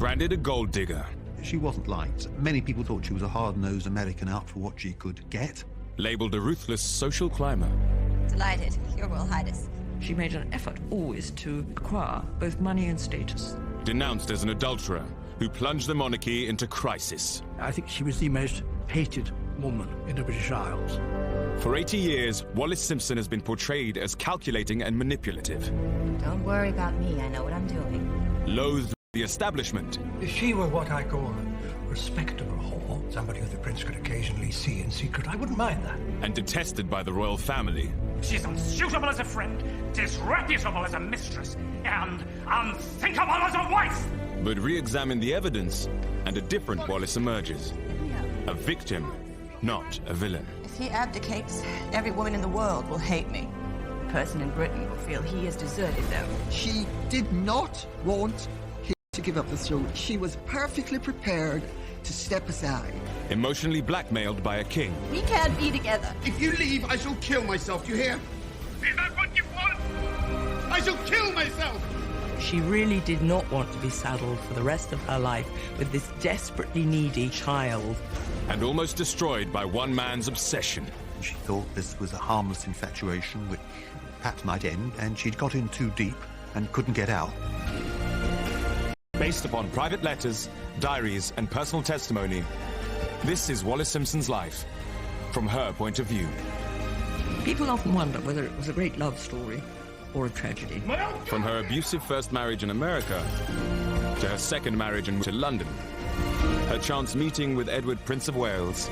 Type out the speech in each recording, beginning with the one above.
Branded a gold digger. She wasn't liked. Many people thought she was a hard-nosed American out for what she could get. Labeled a ruthless social climber. Delighted, Your Royal Highness. She made an effort always to acquire both money and status. Denounced as an adulterer who plunged the monarchy into crisis. I think she was the most hated woman in the British Isles. For 80 years, Wallis Simpson has been portrayed as calculating and manipulative. Don't worry about me, I know what I'm doing. Loathed the establishment. If she were what I call a respectable whore, somebody who the prince could occasionally see in secret, I wouldn't mind that. And detested by the royal family. She's unsuitable as a friend, disreputable as a mistress, and unthinkable as a wife! But re-examine the evidence, and a different Wallis emerges. A victim, not a villain. If he abdicates, every woman in the world will hate me. The person in Britain will feel he has deserted them. She did not want him to give up the throne. She was perfectly prepared to step aside. Emotionally blackmailed by a king. We can't be together. If you leave, I shall kill myself, do you hear? Is that what you want? I shall kill myself! She really did not want to be saddled for the rest of her life with this desperately needy child. And almost destroyed by one man's obsession. She thought this was a harmless infatuation which perhaps might end, and she'd got in too deep and couldn't get out. Based upon private letters, diaries, and personal testimony, this is Wallis Simpson's life, from her point of view. People often wonder whether it was a great love story or a tragedy. From her abusive first marriage in America to her second marriage to London, her chance meeting with Edward, Prince of Wales,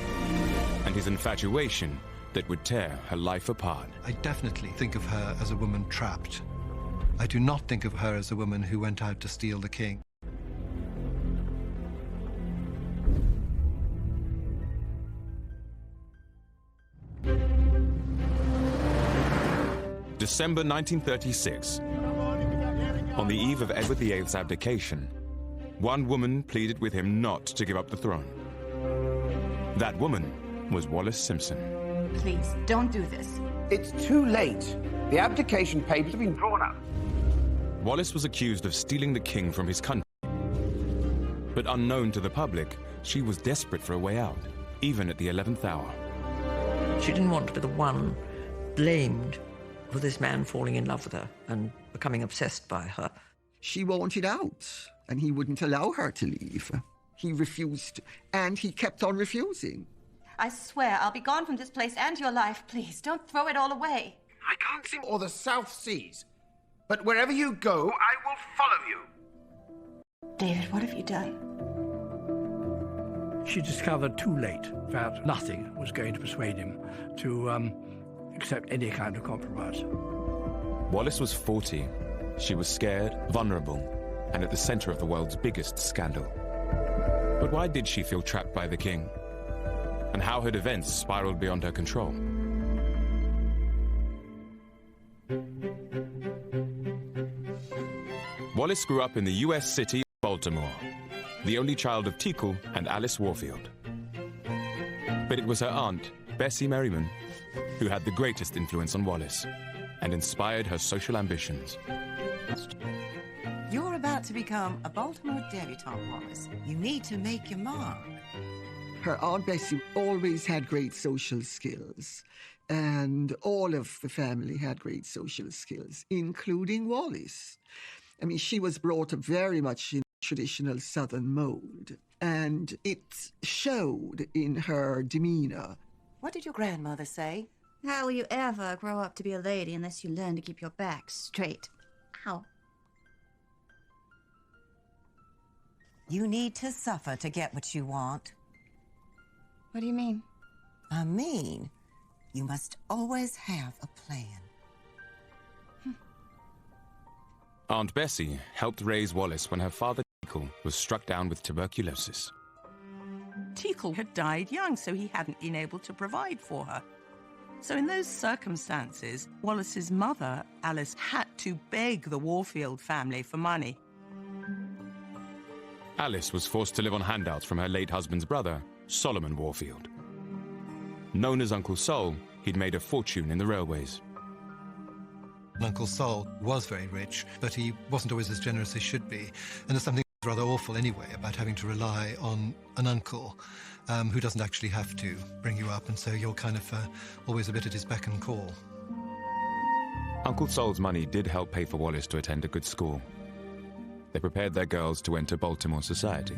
and his infatuation that would tear her life apart. I definitely think of her as a woman trapped. I do not think of her as a woman who went out to steal the king. December 1936. On the eve of Edward VIII's abdication, one woman pleaded with him not to give up the throne. That woman was Wallis Simpson. Please, don't do this. It's too late. The abdication papers have been drawn up. Wallis was accused of stealing the king from his country. But unknown to the public, she was desperate for a way out, even at the 11th hour. She didn't want to be the one blamed for this man falling in love with her and becoming obsessed by her. She wanted out, and he wouldn't allow her to leave. He refused, and he kept on refusing. I swear I'll be gone from this place and your life. Please, don't throw it all away. I can't see or the South Seas. But wherever you go, I will follow you. David, what have you done? She discovered too late that nothing was going to persuade him to accept any kind of compromise. Wallis was 40. She was scared, vulnerable, and at the center of the world's biggest scandal. But why did she feel trapped by the king? And how had events spiraled beyond her control? Wallis grew up in the U.S. city of Baltimore, the only child of Teakle and Alice Warfield. But it was her aunt, Bessie Merriman, who had the greatest influence on Wallis and inspired her social ambitions. You're about to become a Baltimore debutante, Wallis. You need to make your mark. Her Aunt Bessie always had great social skills, and all of the family had great social skills, including Wallis. I mean, she was brought up very much in traditional Southern mold, and it showed in her demeanor. What did your grandmother say? How will you ever grow up to be a lady unless you learn to keep your back straight? Ow. You need to suffer to get what you want. What do you mean? I mean, you must always have a plan. Aunt Bessie helped raise Wallis when her father, Teakle, was struck down with tuberculosis. Teakle had died young, so he hadn't been able to provide for her. So in those circumstances, Wallis's mother, Alice, had to beg the Warfield family for money. Alice was forced to live on handouts from her late husband's brother, Solomon Warfield. Known as Uncle Sol, he'd made a fortune in the railways. Uncle Sol was very rich, but he wasn't always as generous as he should be. And there's something Rather awful anyway about having to rely on an uncle who doesn't actually have to bring you up, and so you're kind of always a bit at his beck and call. Uncle Sol's money did help pay for Wallis to attend a good school. They prepared their girls to enter Baltimore society.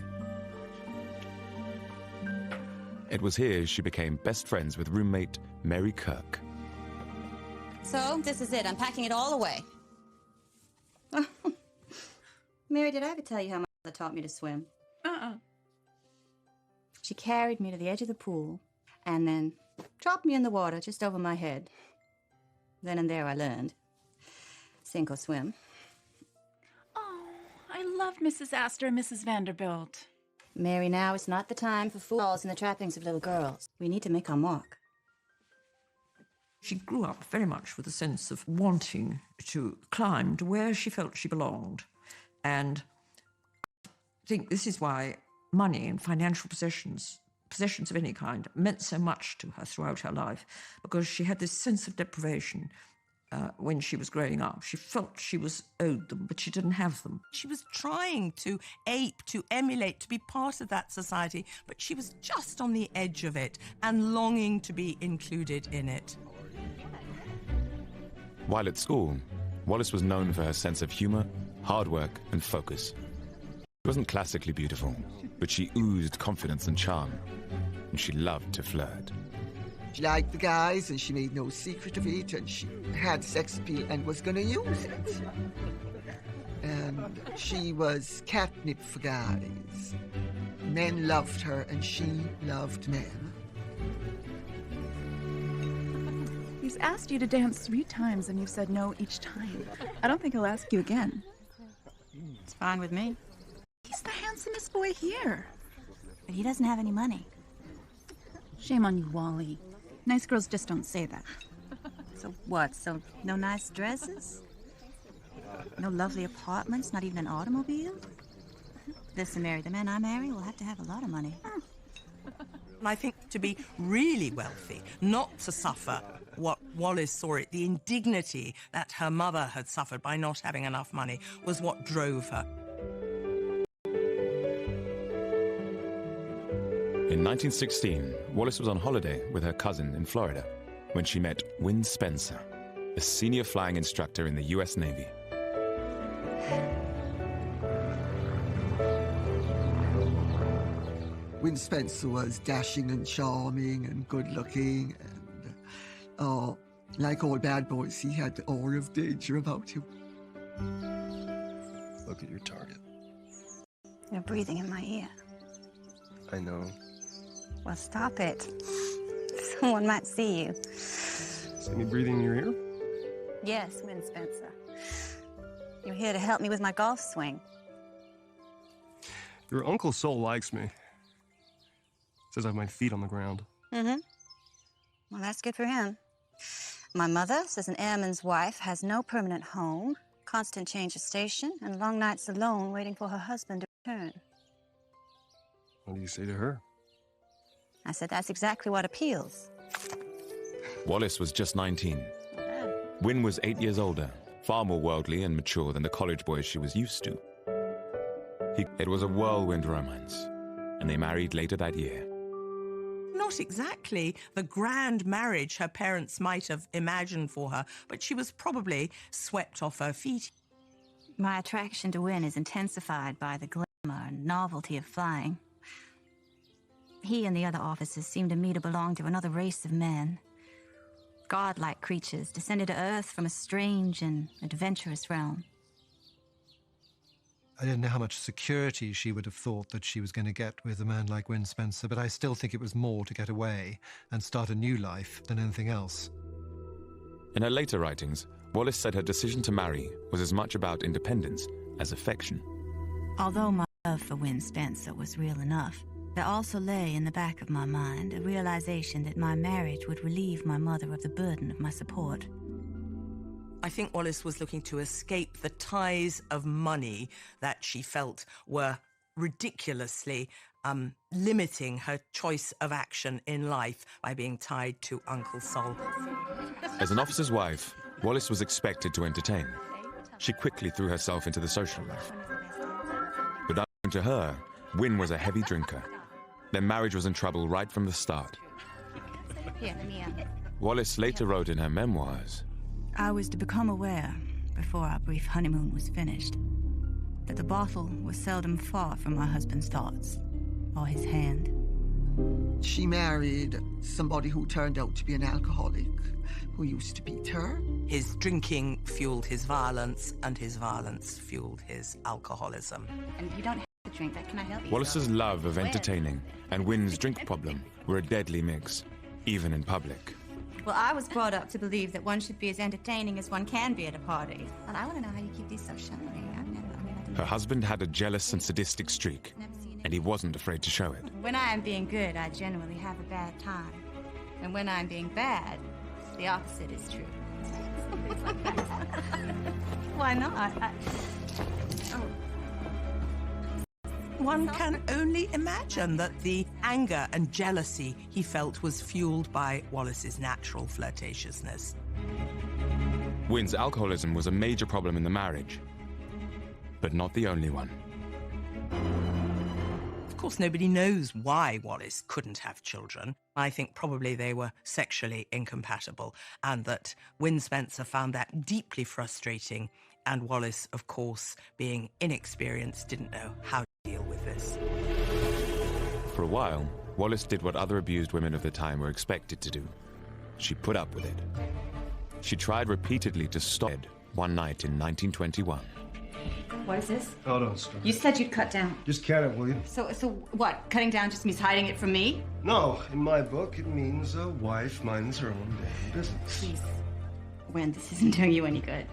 It was here she became best friends with roommate Mary Kirk. So, this is it. I'm packing it all away. Mary, did I ever tell you how my mother taught me to swim? She carried me to the edge of the pool and then dropped me in the water just over my head. Then and there I learned. Sink or swim. Oh, I love Mrs. Astor and Mrs. Vanderbilt. Mary, now is not the time for fools and the trappings of little girls. We need to make our mark. She grew up very much with a sense of wanting to climb to where she felt she belonged. And I think this is why money and financial possessions of any kind, meant so much to her throughout her life, because she had this sense of deprivation when she was growing up. She felt she was owed them, but she didn't have them. She was trying to ape, to emulate, to be part of that society, but she was just on the edge of it and longing to be included in it. While at school, Wallis was known for her sense of humor, hard work, and focus. She wasn't classically beautiful, but she oozed confidence and charm, and she loved to flirt. She liked the guys, and she made no secret of it, and she had sex appeal and was going to use it. And she was catnip for guys. Men loved her, and she loved men. He's asked you to dance 3 times, and you've said no each time. I don't think he'll ask you again. It's fine with me. He's the handsomest boy here. But he doesn't have any money. Shame on you, Wally. Nice girls just don't say that. So what? So no nice dresses? No lovely apartments? Not even an automobile? Listen, Mary, the man I marry will have to have a lot of money. And I think to be really wealthy, not to suffer what Wallis saw it, the indignity that her mother had suffered by not having enough money, was what drove her. In 1916, Wallis was on holiday with her cousin in Florida when she met Win Spencer, a senior flying instructor in the U.S. Navy. Win Spencer was dashing and charming and good-looking, and, like all bad boys, he had the aura of danger about him. Look at your target. You're breathing in my ear. I know. Well, stop it. Someone might see you. See me breathing in your ear? Yes, Win Spencer. You're here to help me with my golf swing. Your Uncle Sol likes me. Says I have my feet on the ground. Mm-hmm. Well, that's good for him. My mother says an airman's wife has no permanent home, constant change of station, and long nights alone waiting for her husband to return. What do you say to her? I said that's exactly what appeals. Wallis was just 19. Win was 8 years older, far more worldly and mature than the college boys she was used to. It was a whirlwind romance, and they married later that year. Not exactly the grand marriage her parents might have imagined for her, but she was probably swept off her feet. My attraction to Win is intensified by the glamour and novelty of flying. He and the other officers seem to me to belong to another race of men. Godlike creatures descended to Earth from a strange and adventurous realm. I didn't know how much security she would have thought that she was going to get with a man like Win Spencer, but I still think it was more to get away and start a new life than anything else. In her later writings, Wallis said her decision to marry was as much about independence as affection. Although my love for Win Spencer was real enough, there also lay in the back of my mind a realization that my marriage would relieve my mother of the burden of my support. I think Wallis was looking to escape the ties of money that she felt were ridiculously limiting her choice of action in life by being tied to Uncle Sol. As an officer's wife, Wallis was expected to entertain. She quickly threw herself into the social life. To her, Wynne was a heavy drinker. Their marriage was in trouble right from the start. Here, let me Wallis later wrote in her memoirs, I was to become aware, before our brief honeymoon was finished, that the bottle was seldom far from my husband's thoughts, or his hand. She married somebody who turned out to be an alcoholic, who used to beat her. His drinking fueled his violence, and his violence fueled his alcoholism. And you don't have to drink that. Can I help you? Wallis's love of entertaining and Wynne's drink problem were a deadly mix, even in public. Well, I was brought up to believe that one should be as entertaining as one can be at a party. And I want to know how you keep these so shiny. Her husband had a jealous and sadistic streak, and he wasn't afraid to show it. When I am being good, I generally have a bad time. And when I'm being bad, the opposite is true. Why not? One can only imagine that the anger and jealousy he felt was fueled by Wallis's natural flirtatiousness. Wynne's alcoholism was a major problem in the marriage, but not the only one. Of course, nobody knows why Wallis couldn't have children. I think probably they were sexually incompatible, and that Wynne Spencer found that deeply frustrating, and Wallis, of course, being inexperienced, didn't know how to deal with this. For a while, Wallis did what other abused women of the time were expected to do. She put up with it. She tried repeatedly to stop it one night in 1921. What is this? Oh, don't start. You said you'd cut down. Just count it, will you? So what? Cutting down just means hiding it from me? No, in my book, it means a wife minds her own damn business. Please. Wynne, this isn't doing you any good.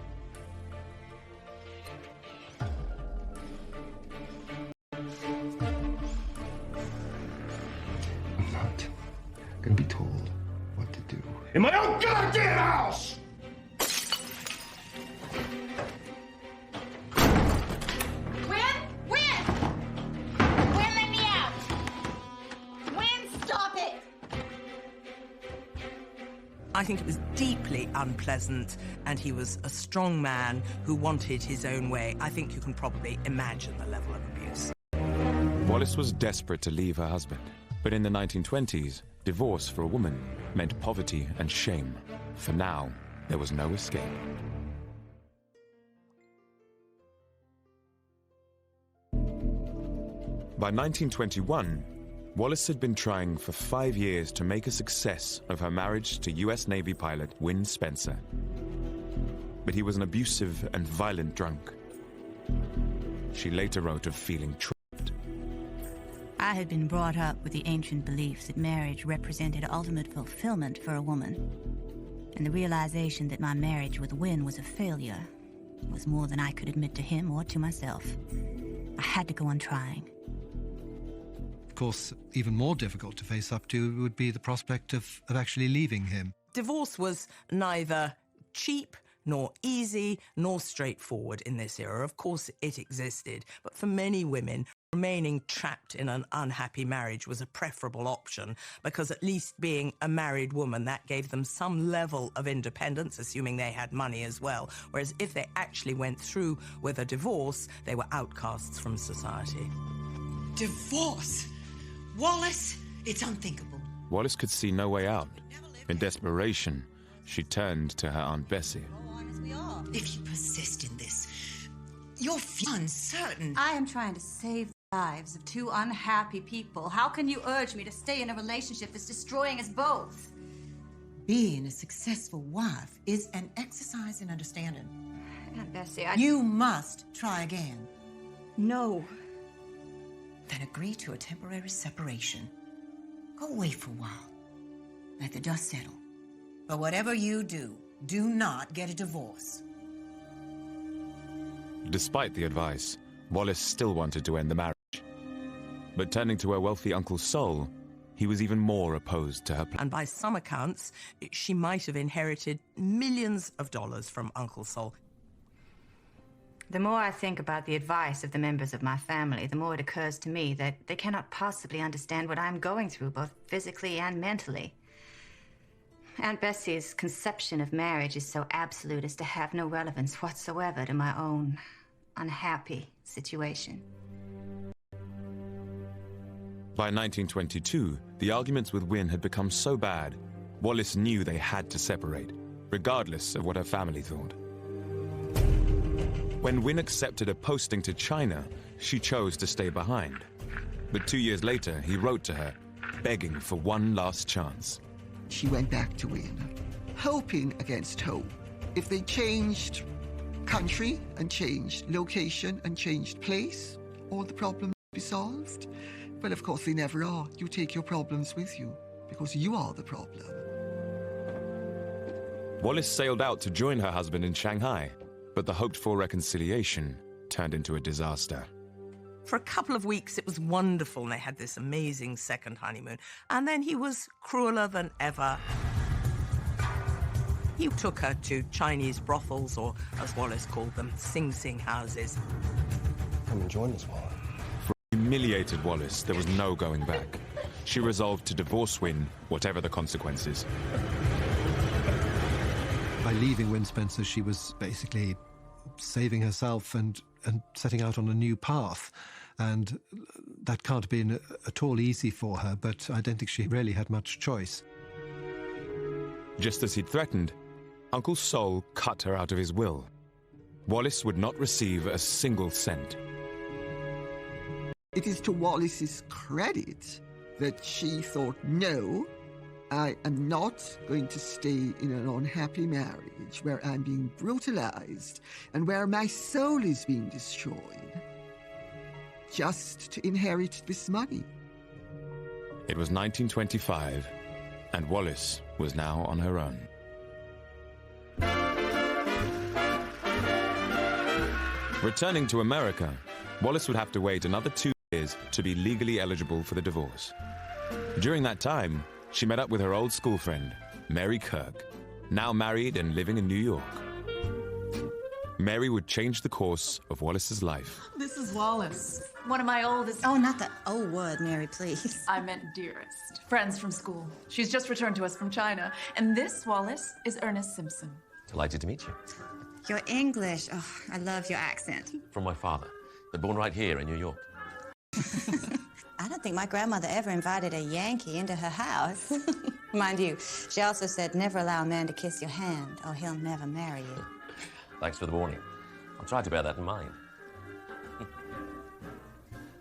I'm not gonna be told what to do in my own goddamn house! I think it was deeply unpleasant, and he was a strong man who wanted his own way. I think you can probably imagine the level of abuse. Wallis was desperate to leave her husband, but in the 1920s, divorce for a woman meant poverty and shame. For now, there was no escape. By 1921, Wallis had been trying for 5 years to make a success of her marriage to US Navy pilot Wynne Spencer. But he was an abusive and violent drunk. She later wrote of feeling trapped. I had been brought up with the ancient beliefs that marriage represented ultimate fulfillment for a woman. And the realization that my marriage with Wynne was a failure was more than I could admit to him or to myself. I had to go on trying. Of course, even more difficult to face up to would be the prospect of actually leaving him. Divorce was neither cheap, nor easy, nor straightforward in this era. Of course, it existed, but for many women, remaining trapped in an unhappy marriage was a preferable option, because at least being a married woman, that gave them some level of independence, assuming they had money as well. Whereas if they actually went through with a divorce, they were outcasts from society. Divorce? Wallis, it's unthinkable. Wallis could see no way out. In desperation, she turned to her Aunt Bessie. If you persist in this, you're uncertain. I am trying to save the lives of two unhappy people. How can you urge me to stay in a relationship that's destroying us both? Being a successful wife is an exercise in understanding. Aunt Bessie, You must try again. No. Then agree to a temporary separation. Go away for a while. Let the dust settle. But whatever you do, do not get a divorce. Despite the advice, Wallis still wanted to end the marriage. But turning to her wealthy Uncle Sol, he was even more opposed to her plan. And by some accounts, she might have inherited millions of dollars from Uncle Sol. The more I think about the advice of the members of my family, the more it occurs to me that they cannot possibly understand what I'm going through, both physically and mentally. Aunt Bessie's conception of marriage is so absolute as to have no relevance whatsoever to my own unhappy situation. By 1922, the arguments with Wynne had become so bad, Wallis knew they had to separate, regardless of what her family thought. When Wynne accepted a posting to China, she chose to stay behind. But 2 years later, he wrote to her, begging for one last chance. She went back to Wynne, hoping against hope. If they changed country and changed location and changed place, all the problems would be solved. Well, of course, they never are. You take your problems with you, because you are the problem. Wallis sailed out to join her husband in Shanghai, but the hoped-for reconciliation turned into a disaster. For a couple of weeks, it was wonderful, and they had this amazing second honeymoon. And then he was crueler than ever. He took her to Chinese brothels, or as Wallis called them, Sing Sing houses. Come and join us, Wallis. For a humiliated Wallis, there was no going back. She resolved to divorce Wynne, whatever the consequences. By leaving Wynne Spencer, she was basically saving herself and setting out on a new path. And that can't have been at all easy for her, but I don't think she really had much choice. Just as he'd threatened, Uncle Sol cut her out of his will. Wallis would not receive a single cent. It is to Wallis's credit that she thought, no, I am not going to stay in an unhappy marriage where I'm being brutalized and where my soul is being destroyed, just to inherit this money. It was 1925, and Wallis was now on her own. Returning to America, Wallis would have to wait another 2 years to be legally eligible for the divorce. During that time, she met up with her old school friend, Mary Kirk, now married and living in New York. Mary would change the course of Wallis's life. This is Wallis, one of my oldest... Oh, not the O word, Mary, please. I meant dearest. Friends from school. She's just returned to us from China. And this, Wallis, is Ernest Simpson. Delighted to meet you. Your English, oh, I love your accent. From my father. They're born right here in New York. I don't think my grandmother ever invited a Yankee into her house. Mind you, she also said never allow a man to kiss your hand or he'll never marry you. Thanks for the warning. I'll try to bear that in mind.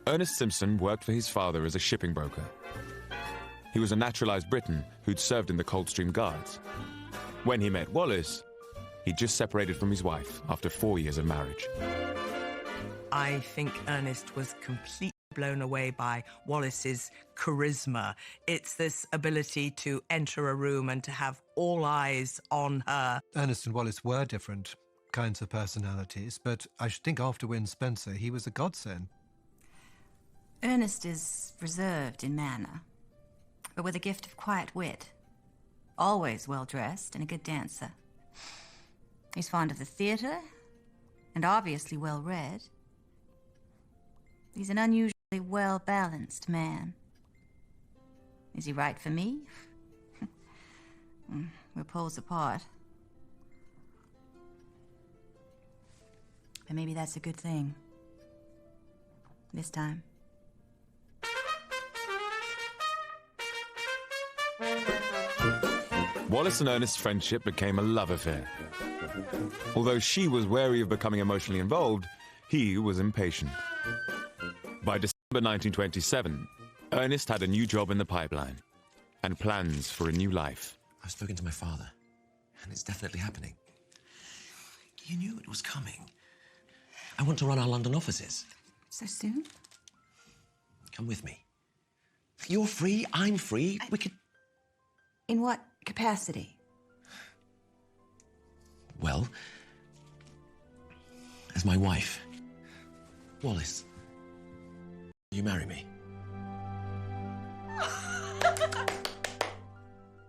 Ernest Simpson worked for his father as a shipping broker. He was a naturalized Briton who'd served in the Coldstream Guards. When he met Wallis, he'd just separated from his wife after 4 years of marriage. I think Ernest was completely blown away by Wallis's charisma. It's this ability to enter a room and to have all eyes on her. Ernest and Wallis were different kinds of personalities, but I should think after Wynne Spencer, he was a godsend. Ernest is reserved in manner, but with a gift of quiet wit. Always well-dressed and a good dancer. He's fond of the theatre and obviously well-read. He's an unusually well-balanced man. Is he right for me? We're poles apart. But maybe that's a good thing. This time. Wallis and Ernest's friendship became a love affair. Although she was wary of becoming emotionally involved, he was impatient. By December 1927, Ernest had a new job in the pipeline and plans for a new life. I've spoken to my father, and it's definitely happening. You knew it was coming. I want to run our London offices. So soon? Come with me. You're free, I'm free. We could... In what capacity? Well, as my wife. Wallis, will you marry me?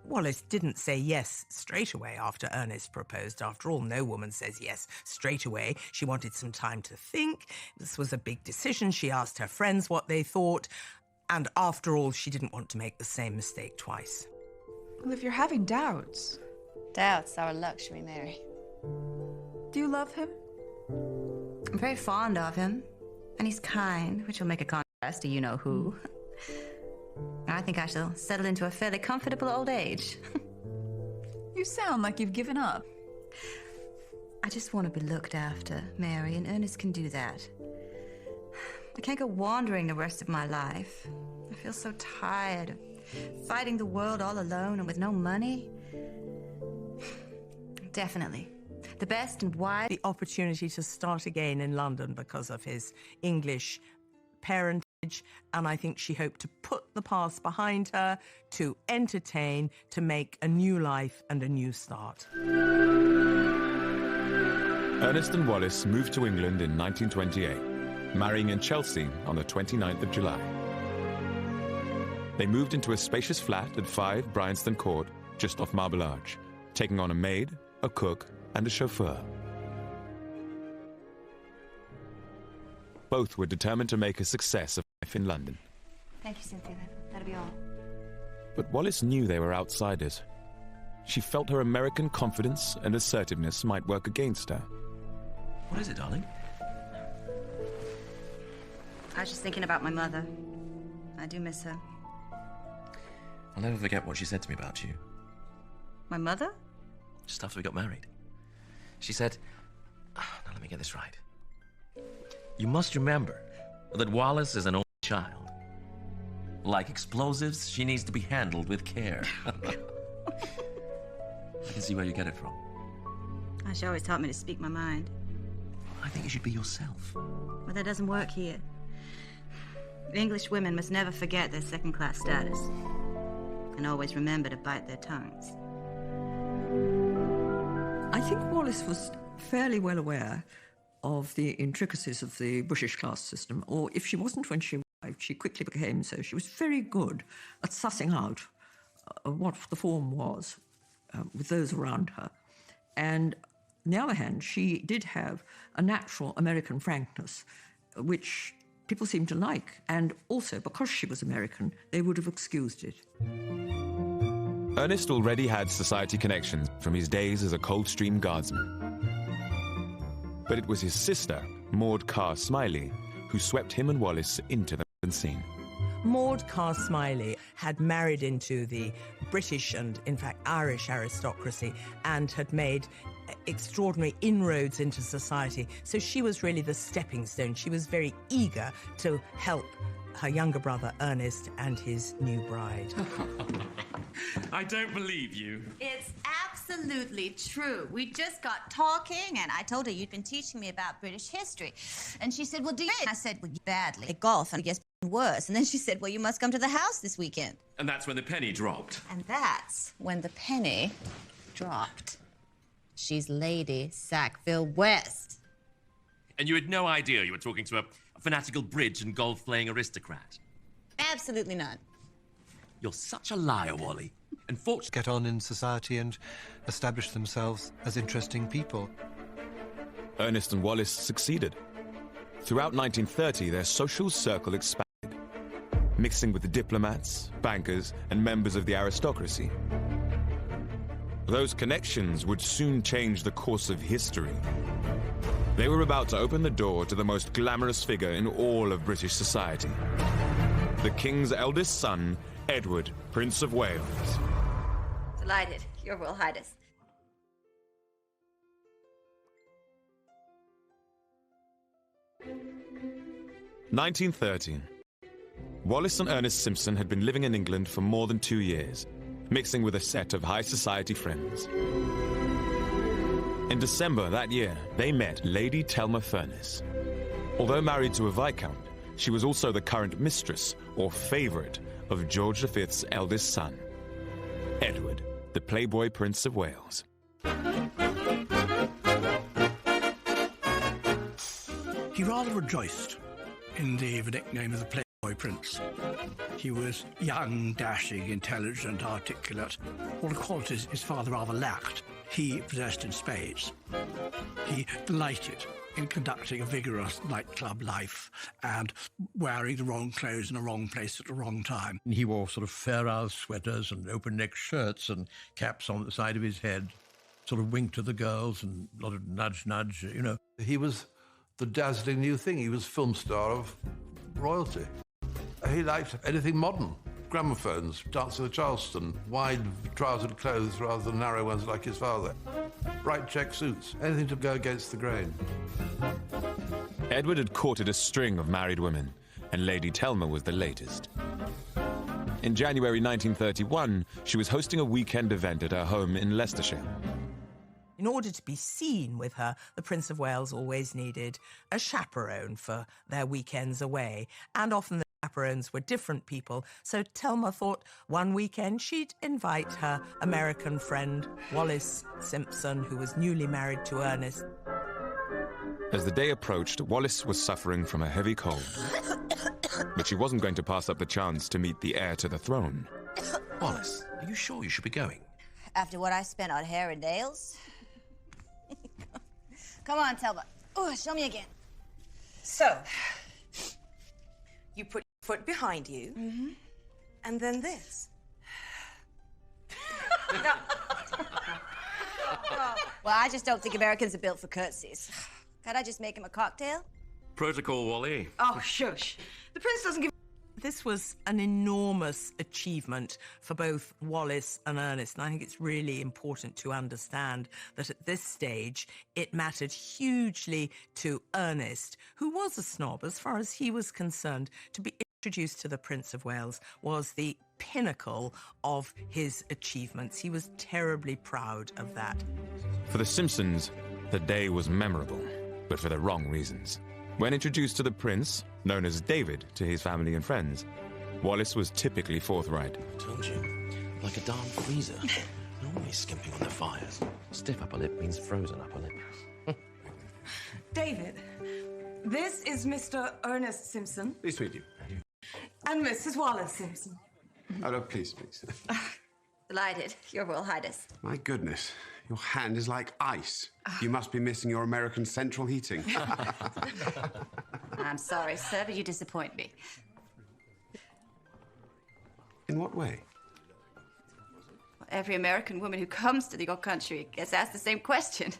Wallis didn't say yes straight away after Ernest proposed. After all, no woman says yes straight away. She wanted some time to think. This was a big decision. She asked her friends what they thought. And after all, she didn't want to make the same mistake twice. Well, if you're having doubts... Doubts are a luxury, Mary. Do you love him? I'm very fond of him. And he's kind, which will make a contrast to you-know-who. I think I shall settle into a fairly comfortable old age. You sound like you've given up. I just want to be looked after, Mary, and Ernest can do that. I can't go wandering the rest of my life. I feel so tired of fighting the world all alone and with no money. Definitely. The best and wise... The opportunity to start again in London because of his English parentage, and I think she hoped to put the past behind her, to entertain, to make a new life and a new start. Ernest and Wallis moved to England in 1928, marrying in Chelsea on the 29th of July. They moved into a spacious flat at 5 Bryanston Court, just off Marble Arch, taking on a maid, a cook, and a chauffeur. Both were determined to make a success of life in London. Thank you, Cynthia. That'll be all. But Wallis knew they were outsiders. She felt her American confidence and assertiveness might work against her. What is it, darling? I was just thinking about my mother. I do miss her. I'll never forget what she said to me about you. My mother? Just after we got married. She said, now let me get this right. You must remember that Wallis is an only child. Like explosives, she needs to be handled with care. I can see where you get it from. She always taught me to speak my mind. I think you should be yourself. Well, that doesn't work here. English women must never forget their second-class status and always remember to bite their tongues. I think Wallis was fairly well aware of the intricacies of the British class system, or if she wasn't when she arrived, she quickly became so. She was very good at sussing out what the form was with those around her. And on the other hand, she did have a natural American frankness, which people seemed to like. And also, because she was American, they would have excused it. Ernest already had society connections from his days as a Coldstream Guardsman. But it was his sister, Maud Carr Smiley, who swept him and Wallis into the scene. Maud Carr Smiley had married into the British and, in fact, Irish aristocracy and had made extraordinary inroads into society. So she was really the stepping stone. She was very eager to help her younger brother, Ernest, and his new bride. I don't believe you. It's absolutely true. We just got talking, and I told her you'd been teaching me about British history. And she said, well, do you? I said, well, badly. At golf, and it gets worse. And then she said, well, you must come to the house this weekend. And that's when the penny dropped. And that's when the penny dropped. She's Lady Sackville West. And you had no idea you were talking to a fanatical bridge and golf-playing aristocrat? Absolutely none. You're such a liar, Wally. And get on in society and establish themselves as interesting people. Ernest and Wallis succeeded. Throughout 1930, their social circle expanded, mixing with the diplomats, bankers, and members of the aristocracy. Those connections would soon change the course of history. They were about to open the door to the most glamorous figure in all of British society. The King's eldest son, Edward, Prince of Wales. Delighted, Your Royal Highness. 1913. Wallis and Ernest Simpson had been living in England for more than 2 years, mixing with a set of high society friends. In December that year, they met Lady Thelma Furness. Although married to a Viscount, she was also the current mistress, or favourite, of George V's eldest son, Edward, the Playboy Prince of Wales. He rather rejoiced in the nickname of the Playboy Prince. He was young, dashing, intelligent, articulate, all the qualities his father rather lacked. He possessed in spades. He delighted in conducting a vigorous nightclub life and wearing the wrong clothes in the wrong place at the wrong time. He wore sort of Fair-Isle sweaters and open-neck shirts and caps on the side of his head, sort of winked to the girls and a lot of nudge, you know. He was the dazzling new thing. He was film star of royalty. He liked anything modern. gramophones, dancing the Charleston, wide-trousered clothes rather than narrow ones like his father, bright check suits, anything to go against the grain. Edward had courted a string of married women, and Lady Telma was the latest. In January 1931, she was hosting a weekend event at her home in Leicestershire. In order to be seen with her, the Prince of Wales always needed a chaperone for their weekends away, and often the chaperones were different people, so Telma thought one weekend she'd invite her American friend Wallis Simpson, who was newly married to Ernest. As the day approached, Wallis was suffering from a heavy cold, but she wasn't going to pass up the chance to meet the heir to the throne. Wallis, are you sure you should be going? After what I spent on hair and nails? Come on, Telma. Oh, show me again. So, you put your foot behind you, and then this. Well, I just don't think Americans are built for curtsies. Can't I just make him a cocktail? Protocol, Wally. Oh, shush. The prince doesn't give... This was an enormous achievement for both Wallis and Ernest, and I think it's really important to understand that at this stage it mattered hugely to Ernest, who was a snob as far as he was concerned. To be introduced to the Prince of Wales was the pinnacle of his achievements. He was terribly proud of that. For the Simpsons, the day was memorable, but for the wrong reasons. When introduced to the prince, known as David to his family and friends, Wallis was typically forthright. Told you, like a darn freezer. Always skimping on the fires. Stiff upper lip means frozen upper lip. David, this is Mr. Ernest Simpson. Pleased to meet you. And Mrs. Wallis Simpson. Oh, no, please, please. Delighted, Your Royal Highness. My goodness, your hand is like ice. You must be missing your American central heating. I'm sorry, sir, but you disappoint me. In what way? Well, every American woman who comes to your country gets asked the same question.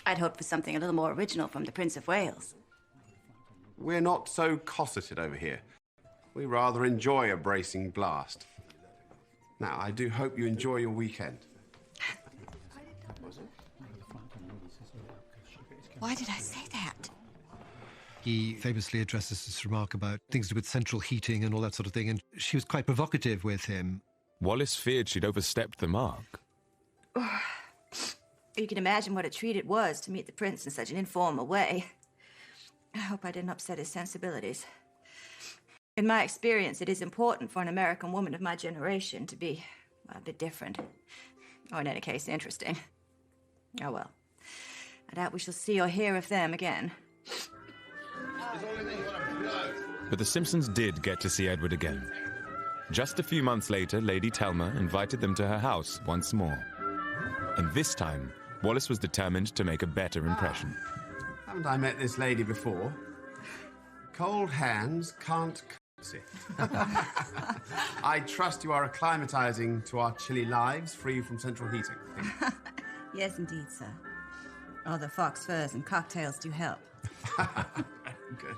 I'd hoped for something a little more original from the Prince of Wales. We're not so cosseted over here. We rather enjoy a bracing blast. Now, I do hope you enjoy your weekend. Why did I say that? He famously addresses this remark about things to do with central heating and all that sort of thing, and she was quite provocative with him. Wallis feared she'd overstepped the mark. You can imagine what a treat it was to meet the prince in such an informal way. I hope I didn't upset his sensibilities. In my experience, it is important for an American woman of my generation to be a bit different. Or in any case, interesting. Oh well. I doubt we shall see or hear of them again. But the Simpsons did get to see Edward again. Just a few months later, Lady Telma invited them to her house once more. And this time, Wallis was determined to make a better impression. Haven't I met this lady before? Cold hands can't curtsy. I trust you are acclimatizing to our chilly lives, free from central heating. Yes, indeed, sir. All the fox furs and cocktails do help. Good.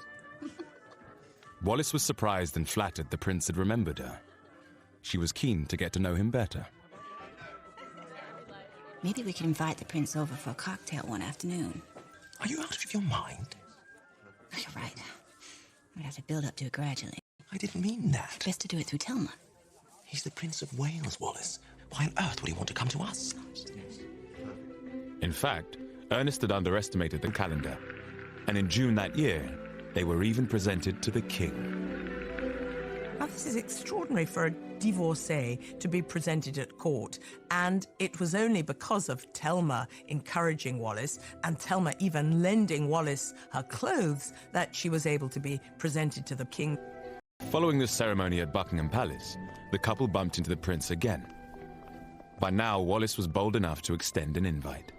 Wallis was surprised and flattered the prince had remembered her. She was keen to get to know him better. Maybe we could invite the prince over for a cocktail one afternoon. Are you out of your mind? Oh, you're right. We'd have to build up to it gradually. I didn't mean that. Best to do it through Telma. He's the Prince of Wales, Wallis. Why on earth would he want to come to us? In fact, Ernest had underestimated the calendar, and in June that year, they were even presented to the king. Now, this is extraordinary for a divorcee to be presented at court, and it was only because of Telma encouraging Wallis and Telma even lending Wallis her clothes that she was able to be presented to the king. Following the ceremony at Buckingham Palace, the couple bumped into the prince again. By now, Wallis was bold enough to extend an invite.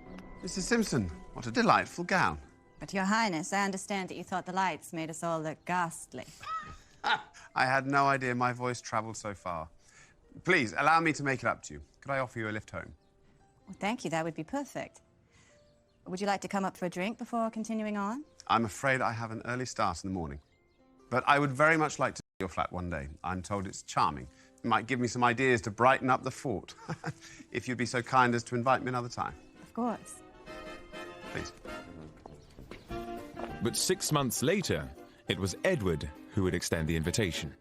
Mrs. Simpson, what a delightful gown. But, Your Highness, I understand that you thought the lights made us all look ghastly. I had no idea my voice travelled so far. Please, allow me to make it up to you. Could I offer you a lift home? Well, thank you, that would be perfect. Would you like to come up for a drink before continuing on? I'm afraid I have an early start in the morning. But I would very much like to see your flat one day. I'm told it's charming. It might give me some ideas to brighten up the fort. If you'd be so kind as to invite me another time. Of course. Please. But 6 months later, it was Edward who would extend the invitation.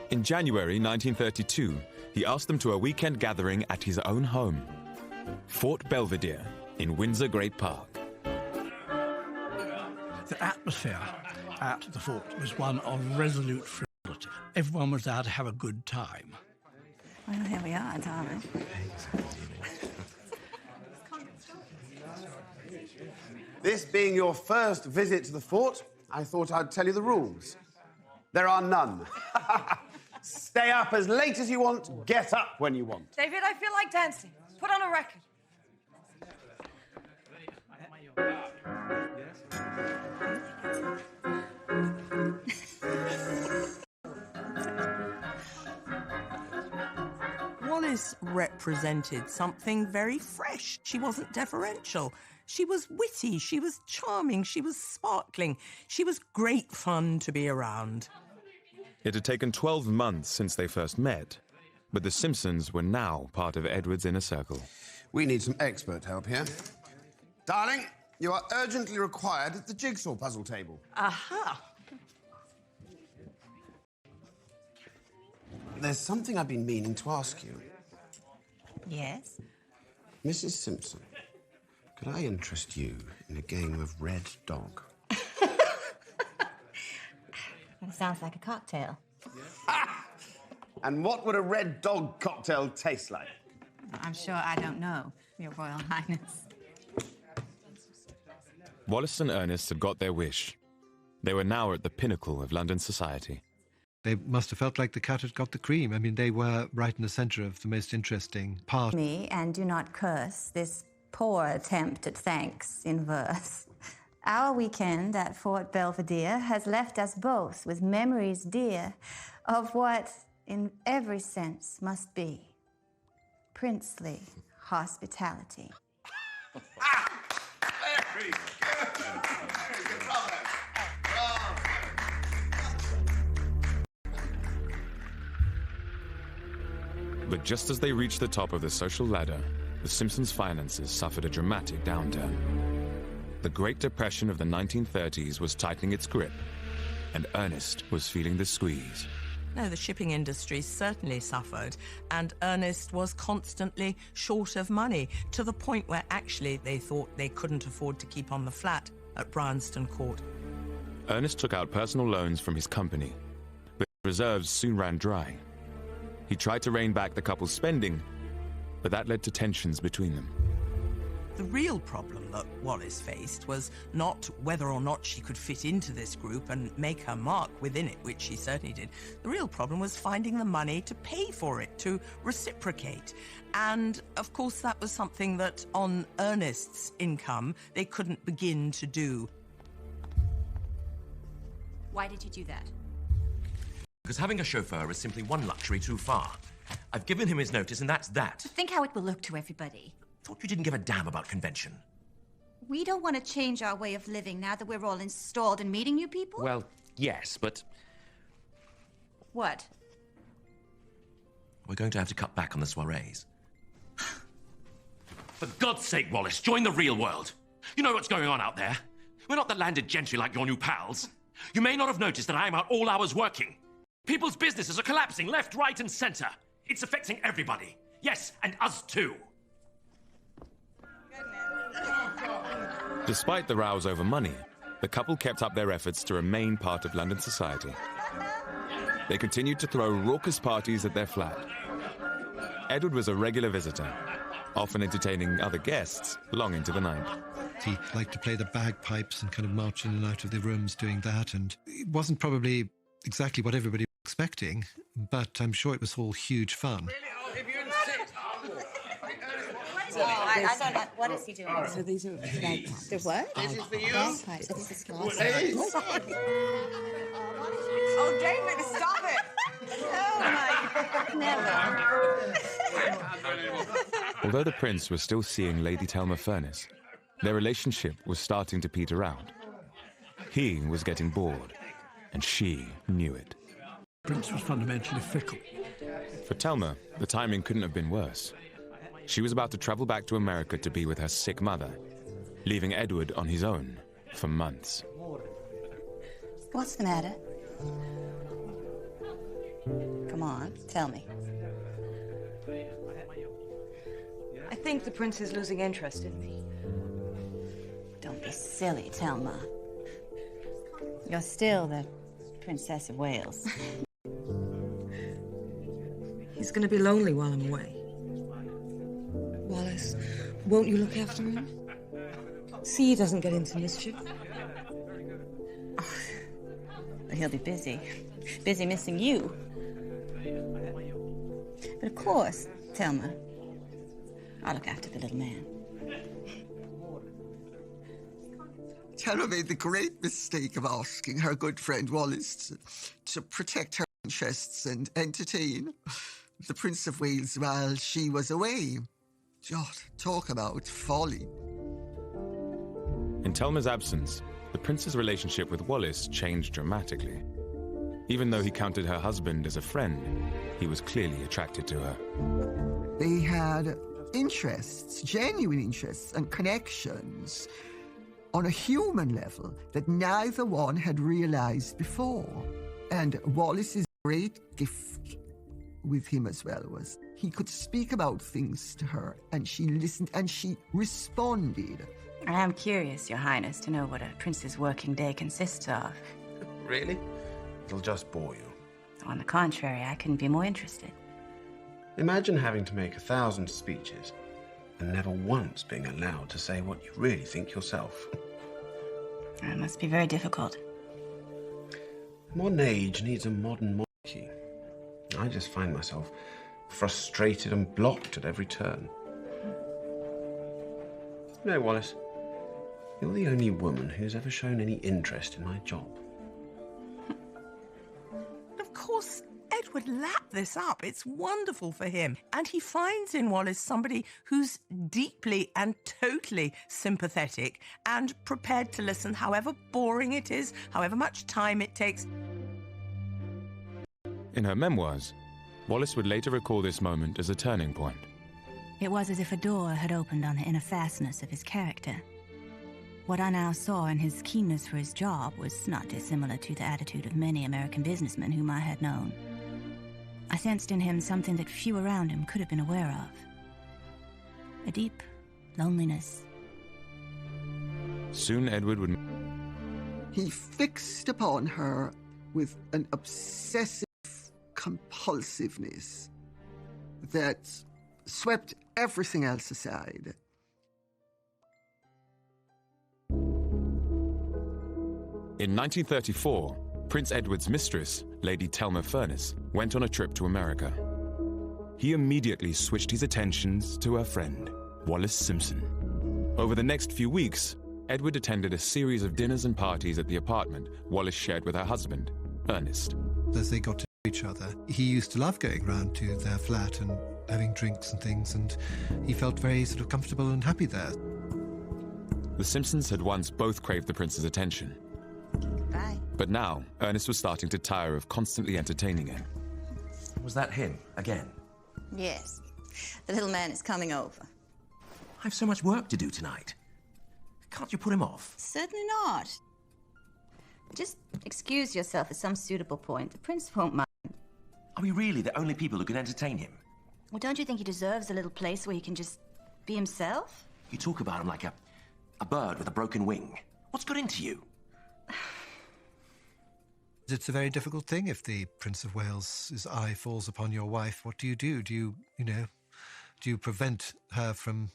In January 1932, he asked them to a weekend gathering at his own home, Fort Belvedere in Windsor Great Park. The atmosphere at the fort was one of resolute frivolity. Everyone was there to have a good time. Well, here we are, darling. This being your first visit to the fort, I thought I'd tell you the rules. There are none. Stay up as late as you want, get up when you want. David, I feel like dancing. Put on a record. Wallis represented something very fresh. She wasn't deferential. She was witty, she was charming, she was sparkling. She was great fun to be around. It had taken 12 months since they first met, but the Simpsons were now part of Edward's inner circle. We need some expert help here. Darling, you are urgently required at the jigsaw puzzle table. Aha! There's something I've been meaning to ask you. Yes? Mrs. Simpson, could I interest you in a game of Red Dog? That sounds like a cocktail. And what would a Red Dog cocktail taste like? I'm sure I don't know, Your Royal Highness. Wallis and Ernest had got their wish. They were now at the pinnacle of London society. They must have felt like the cat had got the cream. I mean, they were right in the centre of the most interesting part. Me, and do not curse this poor attempt at thanks in verse. Our weekend at Fort Belvedere has left us both with memories dear of what, in every sense, must be princely hospitality. Very good. Very good. Bravo. But just as they reached the top of the social ladder, the Simpsons' finances suffered a dramatic downturn. The Great Depression of the 1930s was tightening its grip, and Ernest was feeling the squeeze. No, the shipping industry certainly suffered, and Ernest was constantly short of money, to the point where actually they thought they couldn't afford to keep on the flat at Bryanston Court. Ernest took out personal loans from his company, but reserves soon ran dry. He tried to rein back the couple's spending, but that led to tensions between them. The real problem that Wallis faced was not whether or not she could fit into this group and make her mark within it, which she certainly did. The real problem was finding the money to pay for it, to reciprocate. And, of course, that was something that, on Ernest's income, they couldn't begin to do. Why did you do that? Because having a chauffeur is simply one luxury too far. I've given him his notice, and that's that. Think how it will look to everybody. Thought you didn't give a damn about convention. We don't want to change our way of living now that we're all installed and meeting new people? Well, yes, but What? we're going to have to cut back on the soirees. For God's sake, Wallis, join the real world. You know what's going on out there. We're not the landed gentry like your new pals. You may not have noticed that I am out all hours working. People's businesses are collapsing left, right, and center. It's affecting everybody. Yes, and us too. Despite the rows over money, the couple kept up their efforts to remain part of London society. They continued to throw raucous parties at their flat. Edward was a regular visitor, often entertaining other guests long into the night. He liked to play the bagpipes and kind of march in and out of the rooms doing that, and it wasn't probably exactly what everybody was expecting, but I'm sure it was all huge fun. I don't know. What is he doing? So these are bagpipes. The what? This is for you. Bagpipes. This is Oh, David, stop it! Oh, my. Never. Although the prince was still seeing Lady Thelma Furness, their relationship was starting to peter out. He was getting bored. and she knew it. The prince was fundamentally fickle. For Thelma, the timing couldn't have been worse. She was about to travel back to America to be with her sick mother, leaving Edward on his own for months. What's the matter? Come on, tell me. I think the prince is losing interest in me. Don't be silly, Thelma. You're still the Princess of Wales. He's gonna be lonely while I'm away. Wallis, won't you look after him? See he doesn't get into mischief. He'll be busy. Busy missing you. But of course, Thelma, I'll look after the little man. Thelma made the great mistake of asking her good friend Wallis to protect her interests and entertain the Prince of Wales while she was away. God, talk about folly. In Thelma's absence, the prince's relationship with Wallis changed dramatically. Even though he counted her husband as a friend, he was clearly attracted to her. They had interests, genuine interests and connections on a human level that neither one had realized before. And Wallis's great gift with him as well was he could speak about things to her and she listened and she responded. I am curious, Your Highness, to know what a prince's working day consists of. Really? It'll just bore you. On the contrary, I couldn't be more interested. Imagine having to make 1,000 speeches and never once being allowed to say what you really think yourself. It must be very difficult. Modern age needs a modern monarchy. I just find myself frustrated and blocked at every turn. You know, Wallis, you're the only woman who's ever shown any interest in my job. Of course, Edward lapped this up. It's wonderful for him. And he finds in Wallis somebody who's deeply and totally sympathetic and prepared to listen, however boring it is, however much time it takes. In her memoirs, Wallis would later recall this moment as a turning point. It was as if a door had opened on the inner fastness of his character. What I now saw in his keenness for his job was not dissimilar to the attitude of many American businessmen whom I had known. I sensed in him something that few around him could have been aware of. A deep loneliness. Soon Edward would... He fixed upon her with an obsessive compulsiveness that swept everything else aside. In 1934, Prince Edward's mistress, Lady Thelma Furness, went on a trip to America. He immediately switched his attentions to her friend, Wallis Simpson. Over the next few weeks, Edward attended a series of dinners and parties at the apartment Wallis shared with her husband, Ernest. As they got to know each other, he used to love going round to their flat and having drinks and things, and he felt very sort of comfortable and happy there. The Simpsons had once both craved the prince's attention. Bye. But now, Ernest was starting to tire of constantly entertaining him. Was that him, again? Yes. The little man is coming over. I've so much work to do tonight. Can't you put him off? Certainly not. Just excuse yourself at some suitable point. The prince won't mind. Are we really the only people who can entertain him? Well, don't you think he deserves a little place where he can just be himself? You talk about him like a bird with a broken wing. What's got into you? It's a very difficult thing if the Prince of Wales's eye falls upon your wife. What do? Do you prevent her from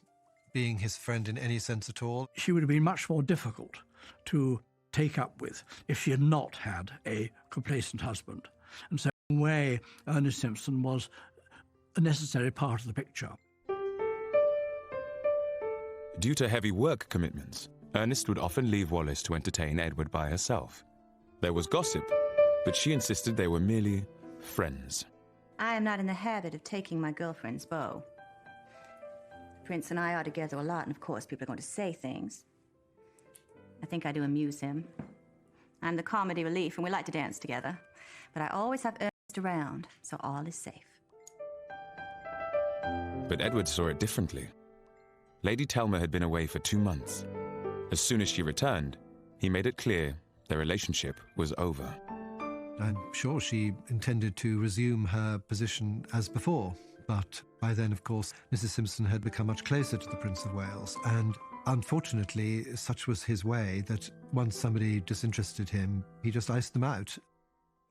being his friend in any sense at all? She would have been much more difficult to take up with if she had not had a complacent husband. And so in a way, Ernest Simpson was a necessary part of the picture. Due to heavy work commitments, Ernest would often leave Wallis to entertain Edward by herself. There was gossip, but she insisted they were merely friends. I am not in the habit of taking my girlfriend's beau. The prince and I are together a lot, and of course people are going to say things. I think I do amuse him. I'm the comedy relief, and we like to dance together. But I always have Ernest around, so all is safe. But Edward saw it differently. Lady Thelma had been away for 2 months. As soon as she returned, he made it clear their relationship was over. I'm sure she intended to resume her position as before, but by then, of course, Mrs. Simpson had become much closer to the Prince of Wales, and unfortunately, such was his way that once somebody disinterested him, he just iced them out.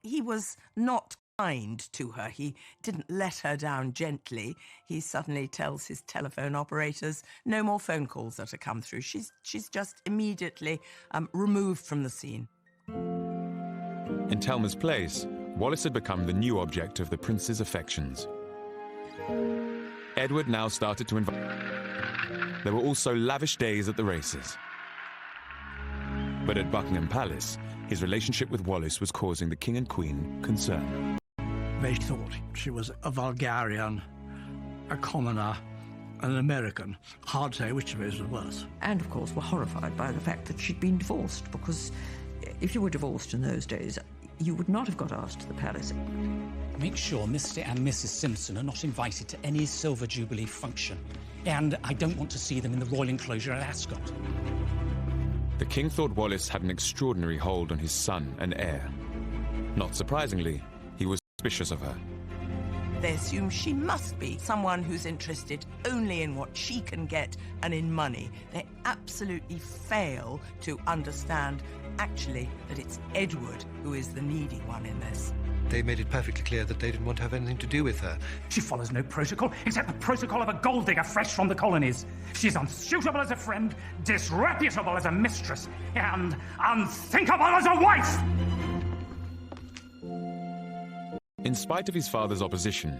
He was not kind to her. He didn't let her down gently. He suddenly tells his telephone operators no more phone calls are to come through. She's just immediately removed from the scene. In Thelma's place, Wallis had become the new object of the prince's affections. Edward now started to invite. There were also lavish days at the races. But at Buckingham Palace, his relationship with Wallis was causing the king and queen concern. They thought she was a vulgarian, a commoner, an American. Hard to say which of those was worse. And, of course, were horrified by the fact that she'd been divorced, because if you were divorced in those days, you would not have got asked to the palace. Make sure Mr. and Mrs. Simpson are not invited to any Silver Jubilee function. And I don't want to see them in the royal enclosure at Ascot. The king thought Wallis had an extraordinary hold on his son and heir. Not surprisingly, he was suspicious of her. They assume she must be someone who's interested only in what she can get and in money. They absolutely fail to understand, actually, that it's Edward who is the needy one in this. They made it perfectly clear that they didn't want to have anything to do with her. She follows no protocol except the protocol of a gold digger fresh from the colonies. She's unsuitable as a friend, disreputable as a mistress, and unthinkable as a wife! In spite of his father's opposition,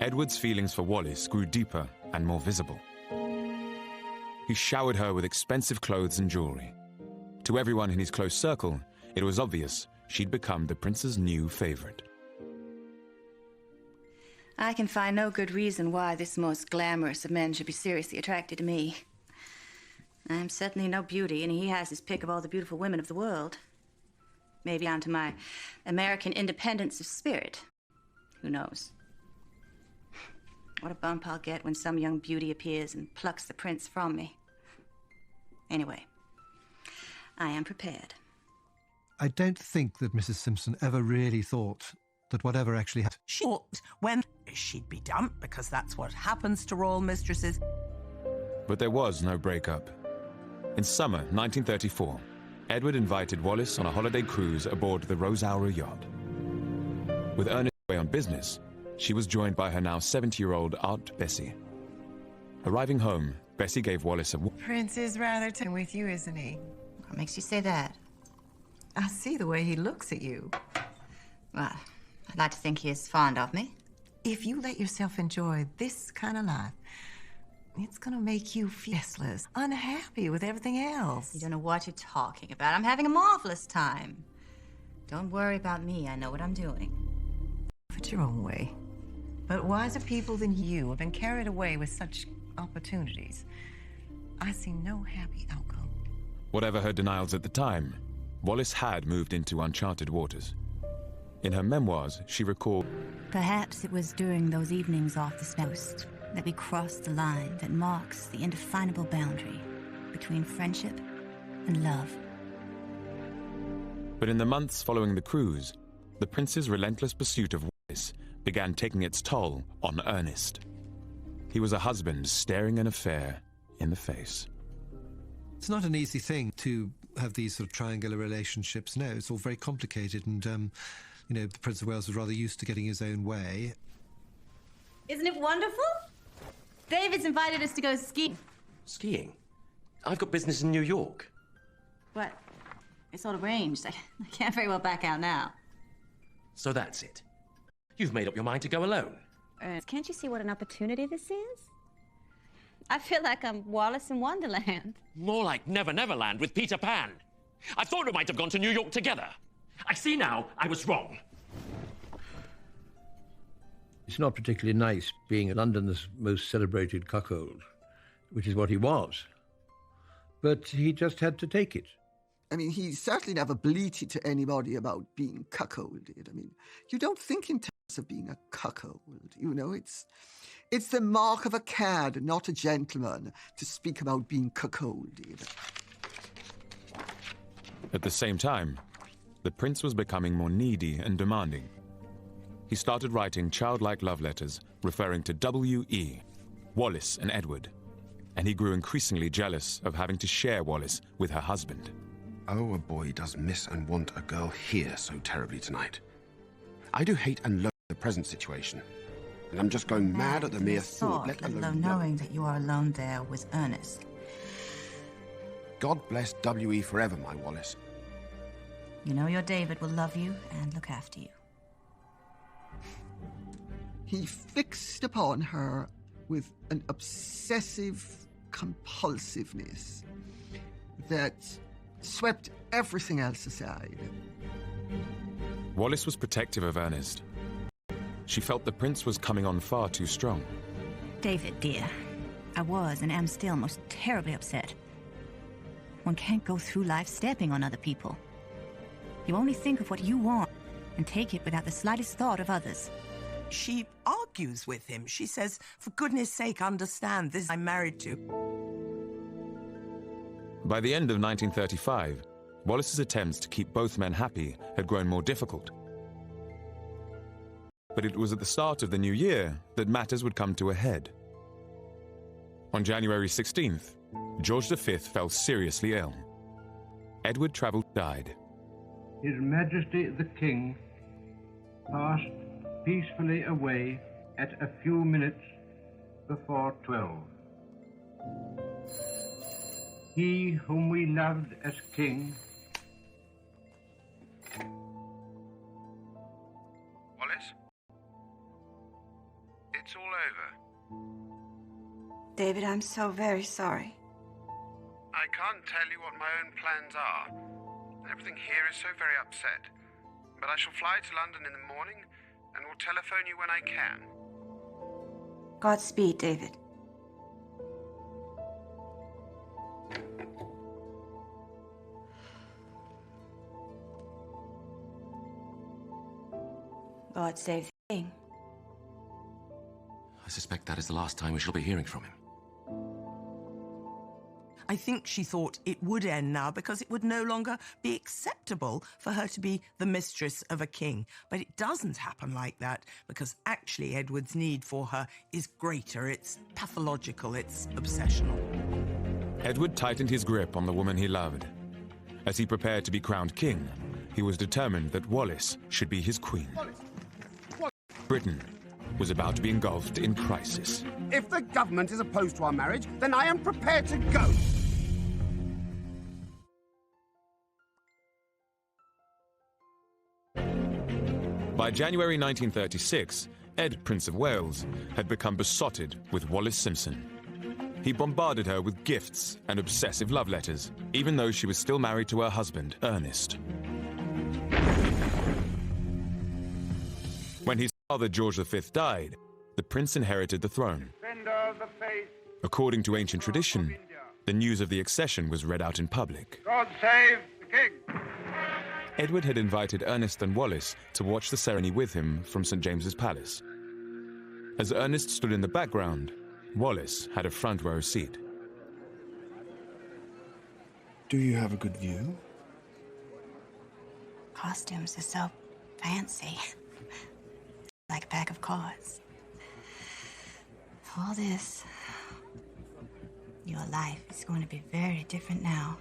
Edward's feelings for Wallis grew deeper and more visible. He showered her with expensive clothes and jewelry. To everyone in his close circle, it was obvious she'd become the prince's new favorite. I can find no good reason why this most glamorous of men should be seriously attracted to me. I'm certainly no beauty, and he has his pick of all the beautiful women of the world. Maybe down to my American independence of spirit. Who knows? What a bump I'll get when some young beauty appears and plucks the prince from me. Anyway, I am prepared. I don't think that Mrs. Simpson ever really thought that whatever actually happened. She thought when she'd be dumped, because that's what happens to royal mistresses. But there was no breakup. In summer 1934, Edward invited Wallis on a holiday cruise aboard the Rosaura yacht. With Ernest away on business, she was joined by her now 70-year-old Aunt Bessie. Arriving home, Bessie gave Wallis a... Prince is rather taken with you, isn't he? What makes you say that? I see the way he looks at you. Well, I'd like to think he is fond of me. If you let yourself enjoy this kind of life, it's gonna make you restless, unhappy with everything else. You don't know what you're talking about. I'm having a marvelous time. Don't worry about me. I know what I'm doing. It's your own way. But wiser people than you have been carried away with such opportunities. I see no happy outcome. Whatever her denials at the time, Wallis had moved into uncharted waters. In her memoirs, she recalled, Perhaps it was during those evenings off the coast that we crossed the line that marks the indefinable boundary between friendship and love. But in the months following the cruise, the prince's relentless pursuit of Wallis began taking its toll on Ernest. He was a husband staring an affair in the face. It's not an easy thing to have these sort of triangular relationships. No, it's all very complicated, and, the Prince of Wales was rather used to getting his own way. Isn't it wonderful? David's invited us to go skiing. Skiing? I've got business in New York. What? It's all arranged. I can't very well back out now. So that's it. You've made up your mind to go alone. Can't you see what an opportunity this is? I feel like I'm Wallis in Wonderland. More like Never Never Land with Peter Pan. I thought we might have gone to New York together. I see now I was wrong. It's not particularly nice being London's most celebrated cuckold, which is what he was. But he just had to take it. I mean, he certainly never bleated to anybody about being cuckolded. I mean, you don't think in terms of being a cuckold, you know? It's the mark of a cad, not a gentleman, to speak about being cuckolded. At the same time, the prince was becoming more needy and demanding. He started writing childlike love letters referring to W.E., Wallis and Edward, and he grew increasingly jealous of having to share Wallis with her husband. Oh, a boy does miss and want a girl here so terribly tonight. I do hate and loathe the present situation, and I'm just going mad at the mere thought, let alone knowing that you are alone there with Ernest. God bless W.E. forever, my Wallis. You know your David will love you and look after you. He fixed upon her with an obsessive compulsiveness that swept everything else aside. Wallis was protective of Ernest. She felt the prince was coming on far too strong. David, dear, I was and am still most terribly upset. One can't go through life stepping on other people. You only think of what you want and take it without the slightest thought of others. She argues with him. She says, for goodness sake, understand, this I'm married to. By the end of 1935, Wallis's attempts to keep both men happy had grown more difficult. But it was at the start of the new year that matters would come to a head. On January 16th, George V fell seriously ill. Edward Travell died. His Majesty the King passed peacefully away at a few minutes before 12. He whom we loved as king. Wallis? It's all over. David, I'm so very sorry. I can't tell you what my own plans are. Everything here is so very upset. But I shall fly to London in the morning and will telephone you when I can. Godspeed, David. God save the king. I suspect that is the last time we shall be hearing from him. I think she thought it would end now because it would no longer be acceptable for her to be the mistress of a king. But it doesn't happen like that because actually Edward's need for her is greater. It's pathological. It's obsessional. Edward tightened his grip on the woman he loved. As he prepared to be crowned king, he was determined that Wallis should be his queen. Britain was about to be engulfed in crisis. If the government is opposed to our marriage, then I am prepared to go. By January 1936, Ed, Prince of Wales, had become besotted with Wallis Simpson. He bombarded her with gifts and obsessive love letters, even though she was still married to her husband, Ernest. When his father, George V, died, the prince inherited the throne. According to ancient tradition, the news of the accession was read out in public. God save the king! Edward had invited Ernest and Wallis to watch the ceremony with him from St. James's Palace. As Ernest stood in the background, Wallis had a front row seat. Do you have a good view? Costumes are so fancy. Like a pack of cards. All this, your life is going to be very different now.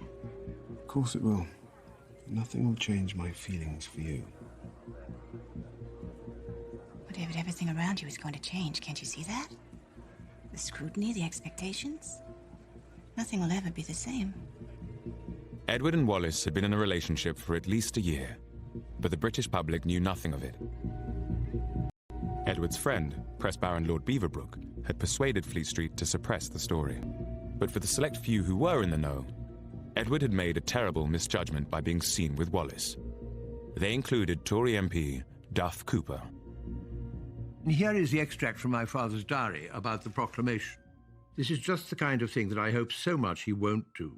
Of course it will. Nothing will change my feelings for you. But David, everything around you is going to change. Can't you see that? The scrutiny, the expectations. Nothing will ever be the same. Edward and Wallis had been in a relationship for at least a year, but the British public knew nothing of it. Edward's friend, Press Baron Lord Beaverbrook, had persuaded Fleet Street to suppress the story. But for the select few who were in the know, Edward had made a terrible misjudgment by being seen with Wallis. They included Tory MP Duff Cooper. Here is the extract from my father's diary about the proclamation. This is just the kind of thing that I hope so much he won't do.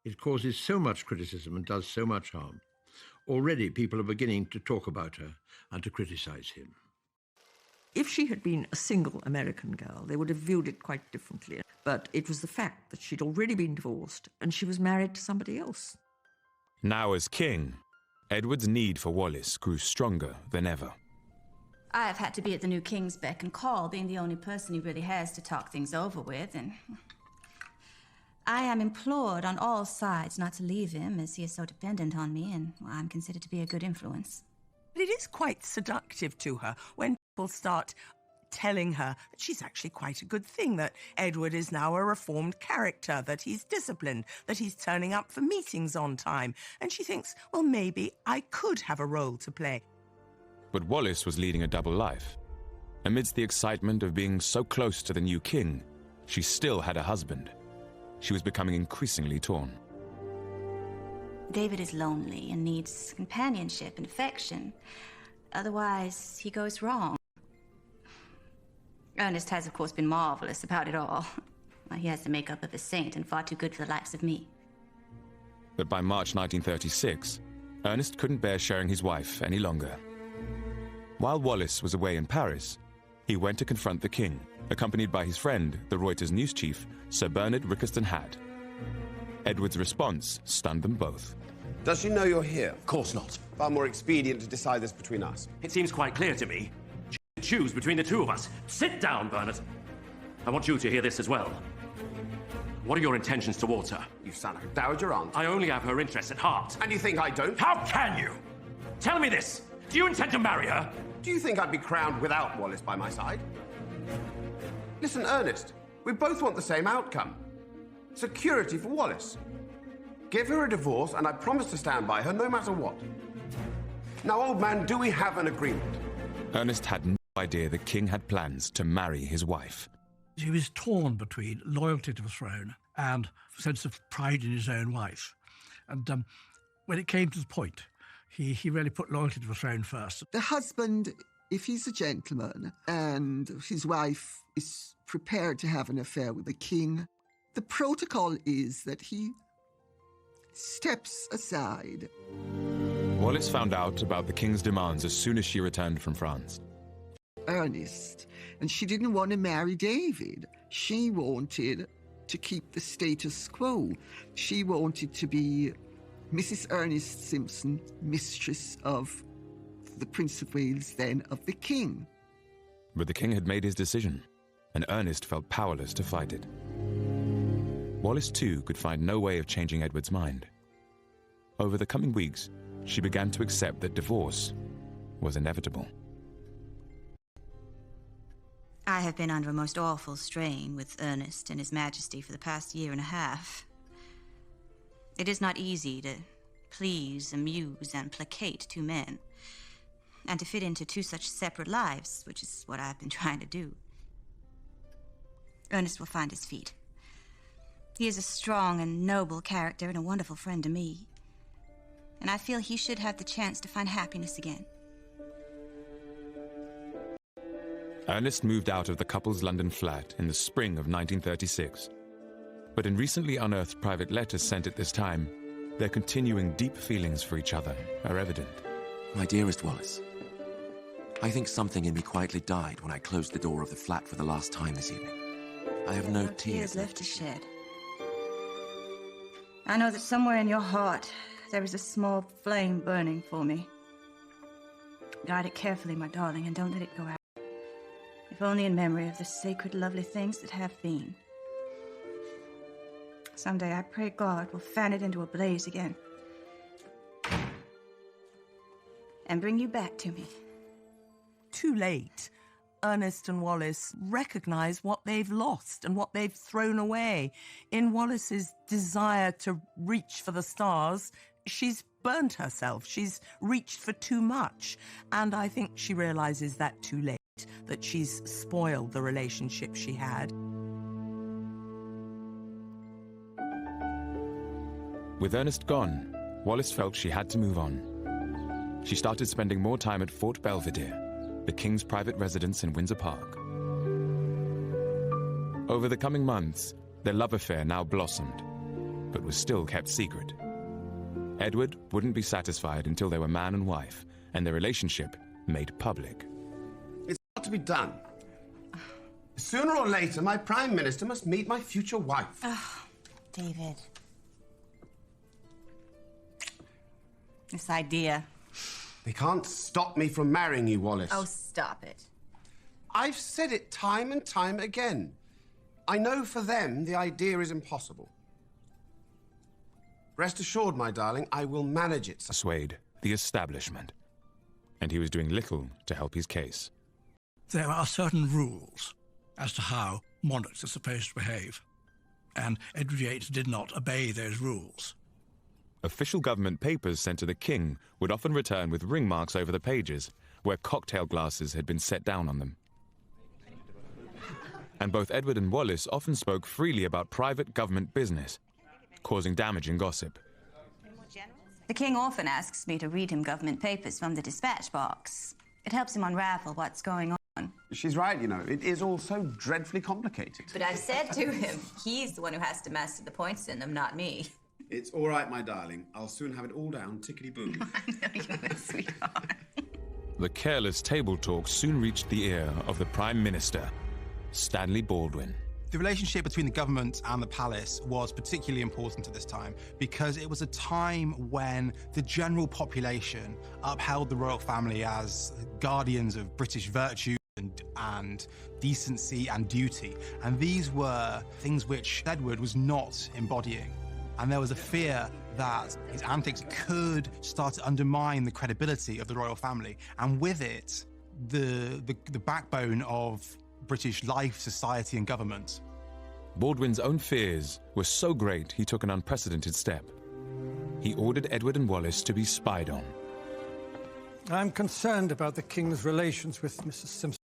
It causes so much criticism and does so much harm. Already people are beginning to talk about her and to criticize him. If she had been a single American girl, they would have viewed it quite differently. But it was the fact that she'd already been divorced and she was married to somebody else. Now as king, Edward's need for Wallis grew stronger than ever. I have had to be at the new king's beck and call, being the only person he really has to talk things over with, and I am implored on all sides not to leave him, as he is so dependent on me, and I'm considered to be a good influence. But it is quite seductive to her when people start telling her that she's actually quite a good thing, that Edward is now a reformed character, that he's disciplined, that he's turning up for meetings on time. And she thinks, well, maybe I could have a role to play. But Wallis was leading a double life. Amidst the excitement of being so close to the new king, she still had a husband. She was becoming increasingly torn. David is lonely and needs companionship and affection. Otherwise, he goes wrong. Ernest has, of course, been marvelous about it all. He has the makeup of a saint and far too good for the likes of me. But by March 1936, Ernest couldn't bear sharing his wife any longer. While Wallis was away in Paris, he went to confront the king, accompanied by his friend, the Reuters news chief, Sir Bernard Rickerston-Hadd. Edward's response stunned them both. Does she know you're here? Of course not. Far more expedient to decide this between us. It seems quite clear to me. Choose between the two of us. Sit down, Bernard. I want you to hear this as well. What are your intentions towards her? You sound like a dowager aunt. I only have her interests at heart. And you think I don't? How can you? Tell me this. Do you intend to marry her? Do you think I'd be crowned without Wallis by my side? Listen, Ernest, we both want the same outcome. Security for Wallis. Give her a divorce, and I promise to stand by her no matter what. Now, old man, do we have an agreement? Ernest had no idea the king had plans to marry his wife. He was torn between loyalty to the throne and a sense of pride in his own wife. And when it came to the point, he really put loyalty to the throne first. The husband, if he's a gentleman and his wife is prepared to have an affair with the king, the protocol is that he steps aside. Wallis found out about the king's demands as soon as she returned from France. Ernest, and she didn't want to marry David. She wanted to keep the status quo. She wanted to be Mrs. Ernest Simpson, mistress of the Prince of Wales, then of the king. But the king had made his decision, and Ernest felt powerless to fight it. Wallis, too, could find no way of changing Edward's mind. Over the coming weeks, she began to accept that divorce was inevitable. I have been under a most awful strain with Ernest and His Majesty for the past year and a half. It is not easy to please, amuse, and placate two men, and to fit into two such separate lives, which is what I've been trying to do. Ernest will find his feet. He is a strong and noble character and a wonderful friend to me, and I feel he should have the chance to find happiness again. Ernest moved out of the couple's London flat in the spring of 1936. But in recently unearthed private letters sent at this time, their continuing deep feelings for each other are evident. My dearest Wallis, I think something in me quietly died when I closed the door of the flat for the last time this evening. I have no tears left to shed. I know that somewhere in your heart there is a small flame burning for me. Guard it carefully, my darling, and don't let it go out. If only in memory of the sacred, lovely things that have been. Someday I pray God will fan it into a blaze again. And bring you back to me. Too late. Ernest and Wallis recognize what they've lost and what they've thrown away. In Wallis's desire to reach for the stars, she's burnt herself. She's reached for too much. And I think she realizes that too late, that she's spoiled the relationship she had. With Ernest gone, Wallis felt she had to move on. She started spending more time at Fort Belvedere, the king's private residence in Windsor Park. Over the coming months, their love affair now blossomed. but was still kept secret. Edward wouldn't be satisfied until they were man and wife, and their relationship made public. It's got to be done. Sooner or later, my Prime Minister must meet my future wife. Oh, David. This idea. They can't stop me from marrying you, Wallis. Oh, stop it. I've said it time and time again. I know for them the idea is impossible. Rest assured, my darling, I will manage it. Persuade the establishment, and he was doing little to help his case. There are certain rules as to how monarchs are supposed to behave, and Edward VIII did not obey those rules. Official government papers sent to the king would often return with ring marks over the pages, where cocktail glasses had been set down on them. And both Edward and Wallis often spoke freely about private government business, causing damage and gossip. The king often asks me to read him government papers from the dispatch box. It helps him unravel what's going on. She's right, you know. It is all so dreadfully complicated. But I've said to him, he's the one who has to master the points in them, not me. It's all right, my darling. I'll soon have it all down, tickety-boom. I know you're a sweetheart. The careless table talk soon reached the ear of the Prime Minister, Stanley Baldwin. The relationship between the government and the palace was particularly important at this time because it was a time when the general population upheld the royal family as guardians of British virtue and decency and duty. And these were things which Edward was not embodying. And there was a fear that his antics could start to undermine the credibility of the royal family. And with it, the backbone of British life, society, and government. Baldwin's own fears were so great he took an unprecedented step. He ordered Edward and Wallis to be spied on. I'm concerned about the King's relations with Mrs. Simpson.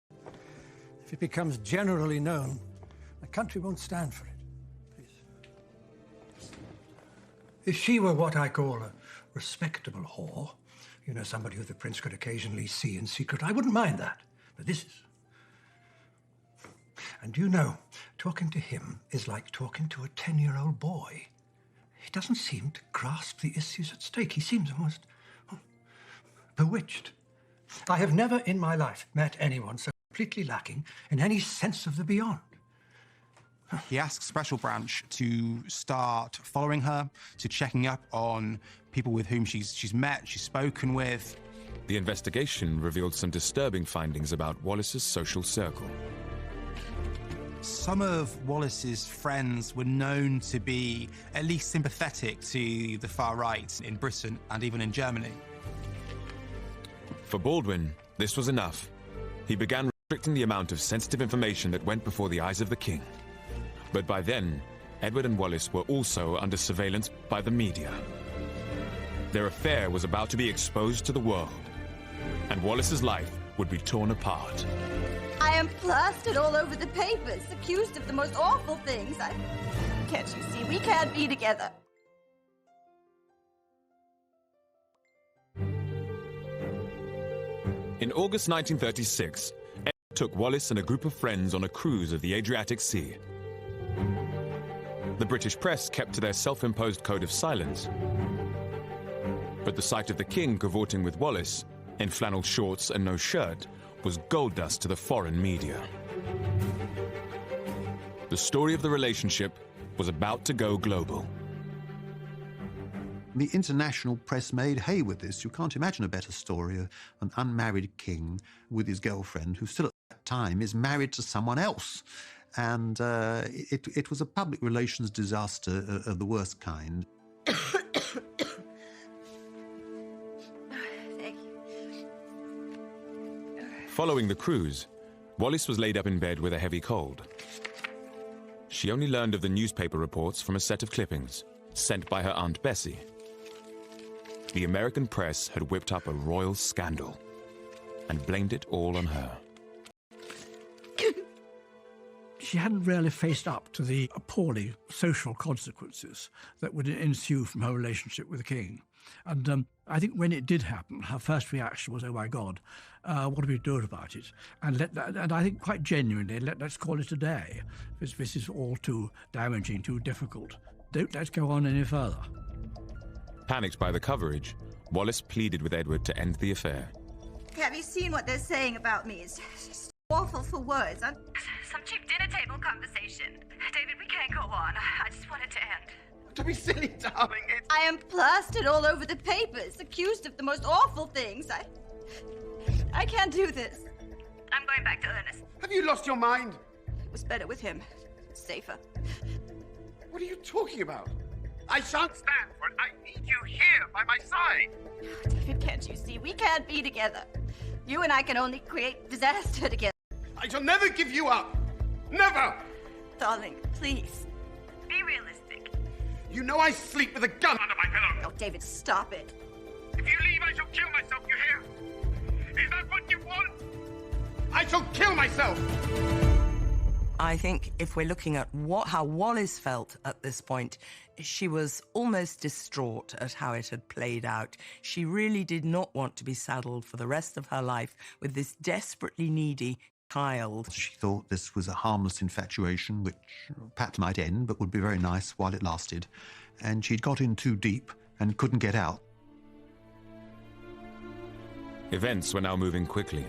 If it becomes generally known, the country won't stand for it. Please. If she were what I call a respectable whore, you know, somebody who the prince could occasionally see in secret, I wouldn't mind that. But this is... And you know, talking to him is like talking to a 10-year-old boy. He doesn't seem to grasp the issues at stake. He seems almost bewitched. I have never in my life met anyone so completely lacking in any sense of the beyond. He asked Special Branch to start following her, to checking up on people with whom she's met, she's spoken with. The investigation revealed some disturbing findings about Wallis's social circle. Some of Wallis's friends were known to be at least sympathetic to the far right in Britain and even in Germany. For Baldwin, this was enough. He began restricting the amount of sensitive information that went before the eyes of the king. But by then, Edward and Wallis were also under surveillance by the media. Their affair was about to be exposed to the world, and Wallis's life would be torn apart. I am plastered all over the papers, accused of the most awful things. Can't you see? We can't be together. In August 1936, Edward took Wallis and a group of friends on a cruise of the Adriatic Sea. The British press kept to their self-imposed code of silence. But the sight of the king cavorting with Wallis, in flannel shorts and no shirt, was gold dust to the foreign media. The story of the relationship was about to go global. The international press made hay with this. You can't imagine a better story of an unmarried king with his girlfriend, who still at that time is married to someone else. And it was a public relations disaster of the worst kind. Following the cruise, Wallis was laid up in bed with a heavy cold. She only learned of the newspaper reports from a set of clippings sent by her Aunt Bessie. The American press had whipped up a royal scandal and blamed it all on her. She hadn't really faced up to the appalling social consequences that would ensue from her relationship with the king. And I think when it did happen, her first reaction was, oh my God, what do we do about it? And I think quite genuinely, let's call it a day. This is all too damaging, too difficult. Don't let's go on any further. Panicked by the coverage, Wallis pleaded with Edward to end the affair. Have you seen what they're saying about me? It's just awful for words. Some cheap dinner table conversation. David, we can't go on. I just want it to end. Don't be silly, darling. I am plastered all over the papers, accused of the most awful things. I can't do this. I'm going back to Ernest. Have you lost your mind? It was better with him. Safer. What are you talking about? I shan't stand for it. I need you here by my side. David, can't you see? We can't be together. You and I can only create disaster together. I shall never give you up. Never! Darling, please. Be realistic. You know I sleep with a gun under my pillow. Oh, David, stop it. If you leave, I shall kill myself, you hear? Is that what you want? I shall kill myself! I think if we're looking at how Wallis felt at this point, she was almost distraught at how it had played out. She really did not want to be saddled for the rest of her life with this desperately needy child. She thought this was a harmless infatuation, which perhaps might end, but would be very nice while it lasted. And she'd got in too deep and couldn't get out. Events were now moving quickly.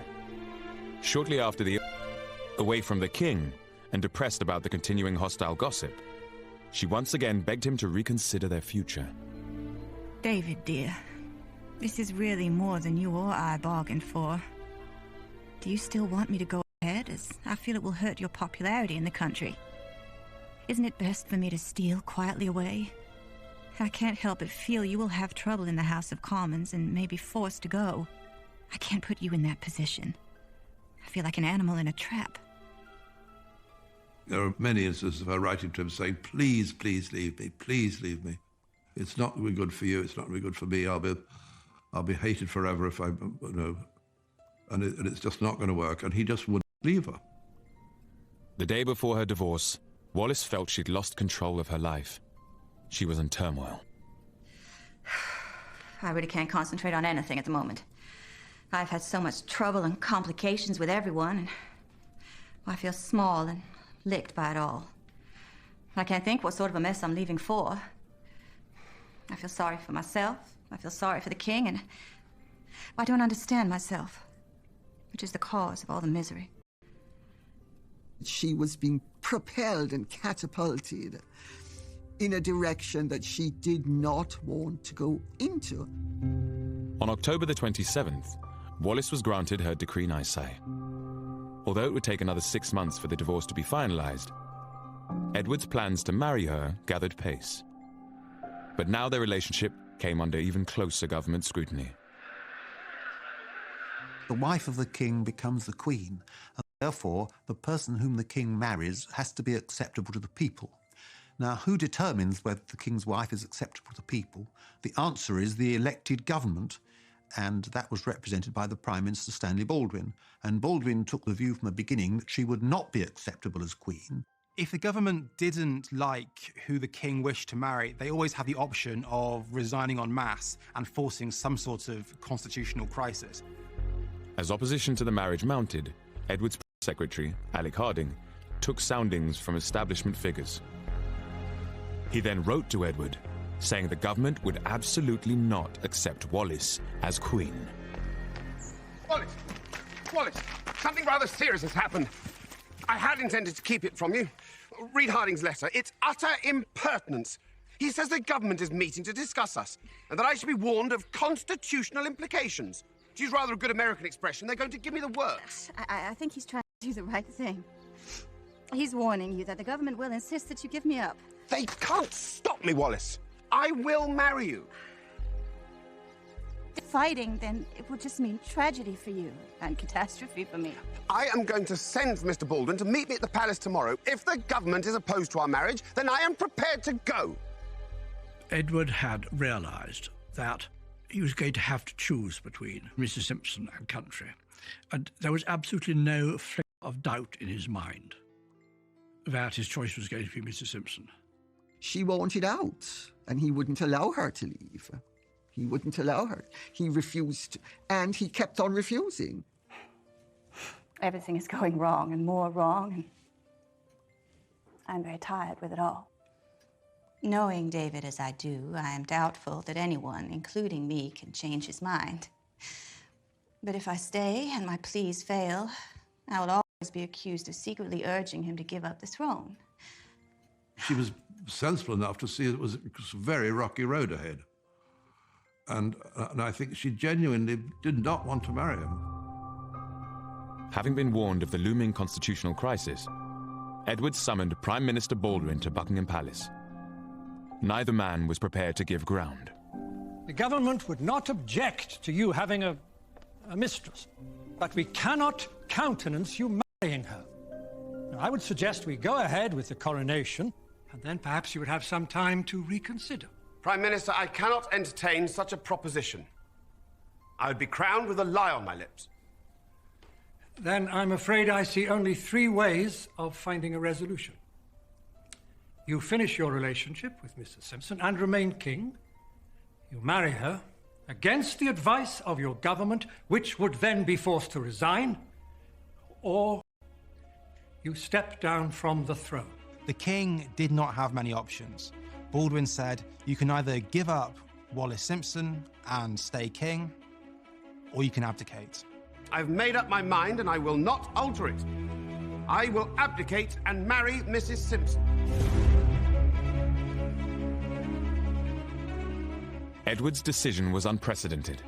Shortly after away from the king, and depressed about the continuing hostile gossip, she once again begged him to reconsider their future. David, dear, this is really more than you or I bargained for. Do you still want me to go ahead, as I feel it will hurt your popularity in the country? Isn't it best for me to steal quietly away? I can't help but feel you will have trouble in the House of Commons and may be forced to go. I can't put you in that position. I feel like an animal in a trap. There are many instances of her writing to him saying, please, please leave me, please leave me. It's not going to be good for you, it's not going to be good for me, I'll be hated forever if and it's just not going to work, and he just wouldn't leave her. The day before her divorce, Wallis felt she'd lost control of her life. She was in turmoil. I really can't concentrate on anything at the moment. I've had so much trouble and complications with everyone, and I feel small and licked by it all. I can't think what sort of a mess I'm leaving for. I feel sorry for myself. I feel sorry for the king, and I don't understand myself, which is the cause of all the misery. She was being propelled and catapulted in a direction that she did not want to go into. On October the 27th, Wallis was granted her decree nisi. Although it would take another 6 months for the divorce to be finalized, Edward's plans to marry her gathered pace. But now their relationship came under even closer government scrutiny. The wife of the king becomes the queen, and therefore the person whom the king marries has to be acceptable to the people. Now, who determines whether the king's wife is acceptable to the people? The answer is the elected government, and that was represented by the Prime Minister Stanley Baldwin. And Baldwin took the view from the beginning that she would not be acceptable as queen. If the government didn't like who the king wished to marry, they always had the option of resigning en masse and forcing some sort of constitutional crisis. As opposition to the marriage mounted, Edward's press secretary, Alec Harding, took soundings from establishment figures. He then wrote to Edward, saying the government would absolutely not accept Wallis as queen. Wallis, something rather serious has happened. I had intended to keep it from you. Read Harding's letter. It's utter impertinence. He says the government is meeting to discuss us, and that I should be warned of constitutional implications. To use rather a good American expression, they're going to give me the works. I think he's trying to do the right thing. He's warning you that the government will insist that you give me up. They can't stop me, Wallis. I will marry you. Fighting, then it would just mean tragedy for you and catastrophe for me. I am going to send for Mr. Baldwin to meet me at the palace tomorrow. If the government is opposed to our marriage, then I am prepared to go. Edward had realised that he was going to have to choose between Mrs. Simpson and country, and there was absolutely no flicker of doubt in his mind that his choice was going to be Mrs. Simpson. She wanted out, and he wouldn't allow her to leave. He wouldn't allow her. He refused, and he kept on refusing. Everything is going wrong and more wrong, and I'm very tired with it all. Knowing David as I do, I am doubtful that anyone, including me, can change his mind. But if I stay and my pleas fail, I will always be accused of secretly urging him to give up the throne. She was sensible enough to see it was a very rocky road ahead. And I think she genuinely did not want to marry him. Having been warned of the looming constitutional crisis, Edward summoned Prime Minister Baldwin to Buckingham Palace. Neither man was prepared to give ground. The government would not object to you having a mistress, but we cannot countenance you marrying her. Now, I would suggest we go ahead with the coronation, and then perhaps you would have some time to reconsider. Prime Minister, I cannot entertain such a proposition. I would be crowned with a lie on my lips. Then I'm afraid I see only 3 ways of finding a resolution. You finish your relationship with Mrs. Simpson and remain king. You marry her against the advice of your government, which would then be forced to resign, or you step down from the throne. The king did not have many options. Baldwin said, you can either give up Wallis Simpson and stay king, or you can abdicate. I've made up my mind and I will not alter it. I will abdicate and marry Mrs. Simpson. Edward's decision was unprecedented.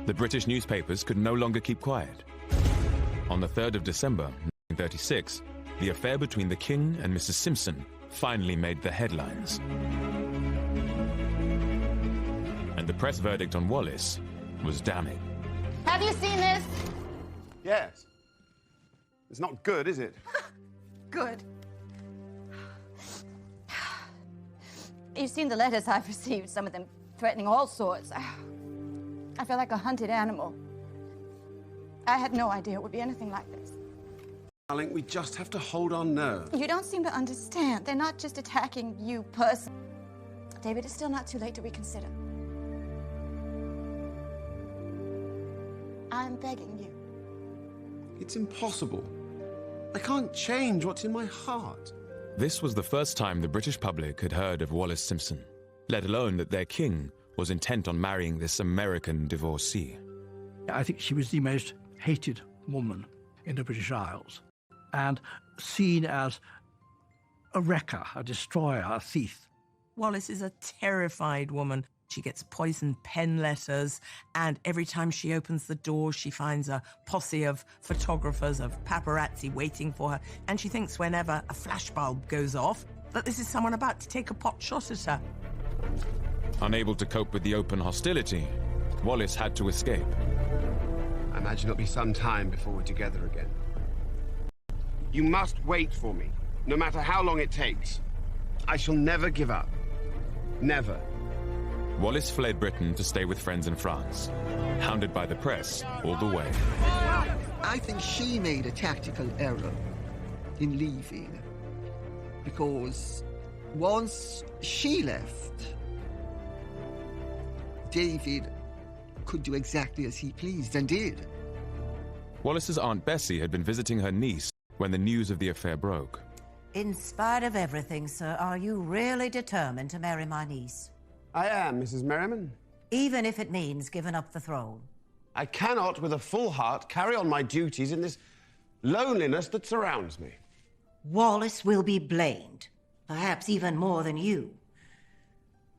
The British newspapers could no longer keep quiet. On the 3rd of December, 1936, the affair between the king and Mrs. Simpson finally made the headlines. And the press verdict on Wallis was damning. Have you seen this? Yes. It's not good, is it? Good. You've seen the letters I've received, some of them threatening all sorts. I feel like a hunted animal. I had no idea it would be anything like this. Darling, we just have to hold our nerve. You don't seem to understand. They're not just attacking you personally. David, it's still not too late to reconsider. I'm begging you. It's impossible. I can't change what's in my heart. This was the first time the British public had heard of Wallis Simpson, let alone that their king was intent on marrying this American divorcee. I think she was the most hated woman in the British Isles and seen as a wrecker, a destroyer, a thief. Wallis is a terrified woman. She gets poisoned pen letters, and every time she opens the door, she finds a posse of photographers, of paparazzi waiting for her, and she thinks whenever a flashbulb goes off that this is someone about to take a pot shot at her. Unable to cope with the open hostility, Wallis had to escape. I imagine it'll be some time before we're together again. You must wait for me, no matter how long it takes. I shall never give up. Never. Wallis fled Britain to stay with friends in France, hounded by the press all the way. I think she made a tactical error in leaving, because once she left, David could do exactly as he pleased, and did. Wallis's Aunt Bessie had been visiting her niece when the news of the affair broke. In spite of everything, sir, are you really determined to marry my niece? I am, Mrs. Merriman. Even if it means giving up the throne? I cannot, with a full heart, carry on my duties in this loneliness that surrounds me. Wallis will be blamed, perhaps even more than you.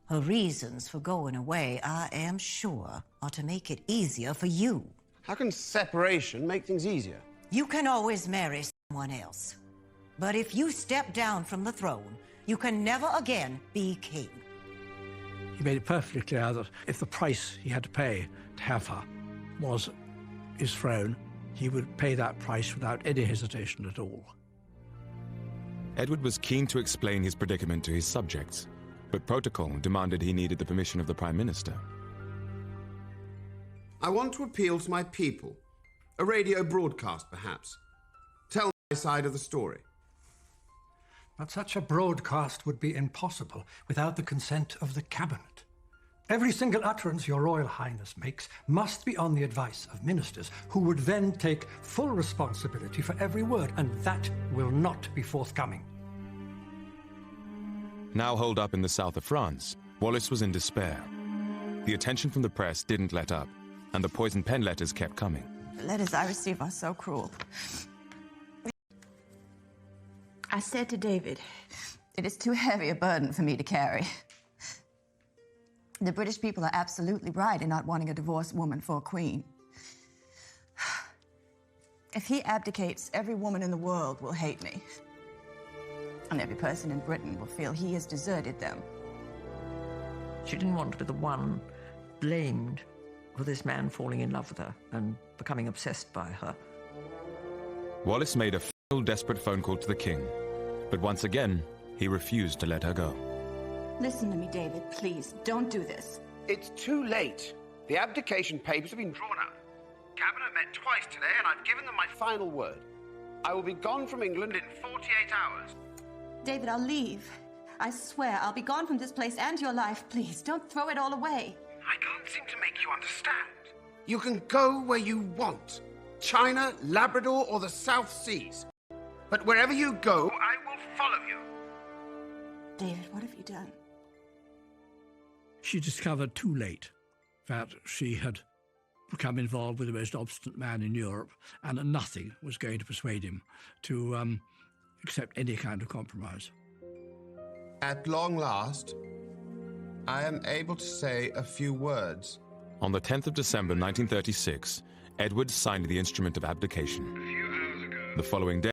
Her reasons for going away, I am sure, are to make it easier for you. How can separation make things easier? You can always marry someone else. But if you step down from the throne, you can never again be king. He made it perfectly clear that if the price he had to pay to have her was his throne, he would pay that price without any hesitation at all. Edward was keen to explain his predicament to his subjects, but protocol demanded he needed the permission of the Prime Minister. I want to appeal to my people. A radio broadcast, perhaps. Tell my side of the story. But such a broadcast would be impossible without the consent of the cabinet. Every single utterance your Royal Highness makes must be on the advice of ministers, who would then take full responsibility for every word, and that will not be forthcoming. Now holed up in the south of France, Wallis was in despair. The attention from the press didn't let up, and the poison pen letters kept coming. The letters I receive are so cruel. I said to David, it is too heavy a burden for me to carry. The British people are absolutely right in not wanting a divorced woman for a queen. If he abdicates, every woman in the world will hate me. And every person in Britain will feel he has deserted them. She didn't want to be the one blamed for this man falling in love with her and becoming obsessed by her. Wallis made a final desperate phone call to the king, but once again, he refused to let her go. Listen to me, David, please. Don't do this. It's too late. The abdication papers have been drawn up. Cabinet met twice today, and I've given them my final word. I will be gone from England in 48 hours. David, I'll leave. I swear, I'll be gone from this place and your life. Please, don't throw it all away. I can't seem to make you understand. You can go where you want. China, Labrador, or the South Seas. But wherever you go, I will follow you. David, what have you done? She discovered too late that she had become involved with the most obstinate man in Europe, and that nothing was going to persuade him to accept any kind of compromise. At long last, I am able to say a few words. On the 10th of December 1936, Edward signed the instrument of abdication. A few hours ago. The following day,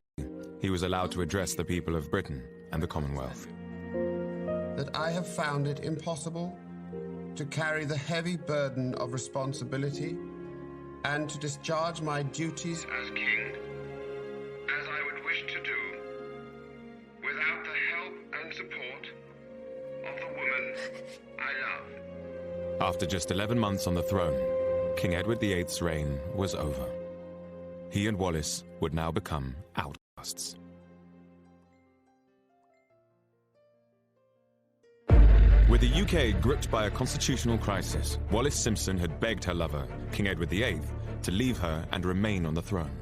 he was allowed to address the people of Britain and the Commonwealth. That I have found it impossible to carry the heavy burden of responsibility and to discharge my duties as king as I would wish to do without the help and support of the woman I love. After just 11 months on the throne, King Edward VIII's reign was over. He and Wallis would now become outcasts. With the UK gripped by a constitutional crisis, Wallis Simpson had begged her lover, King Edward VIII, to leave her and remain on the throne.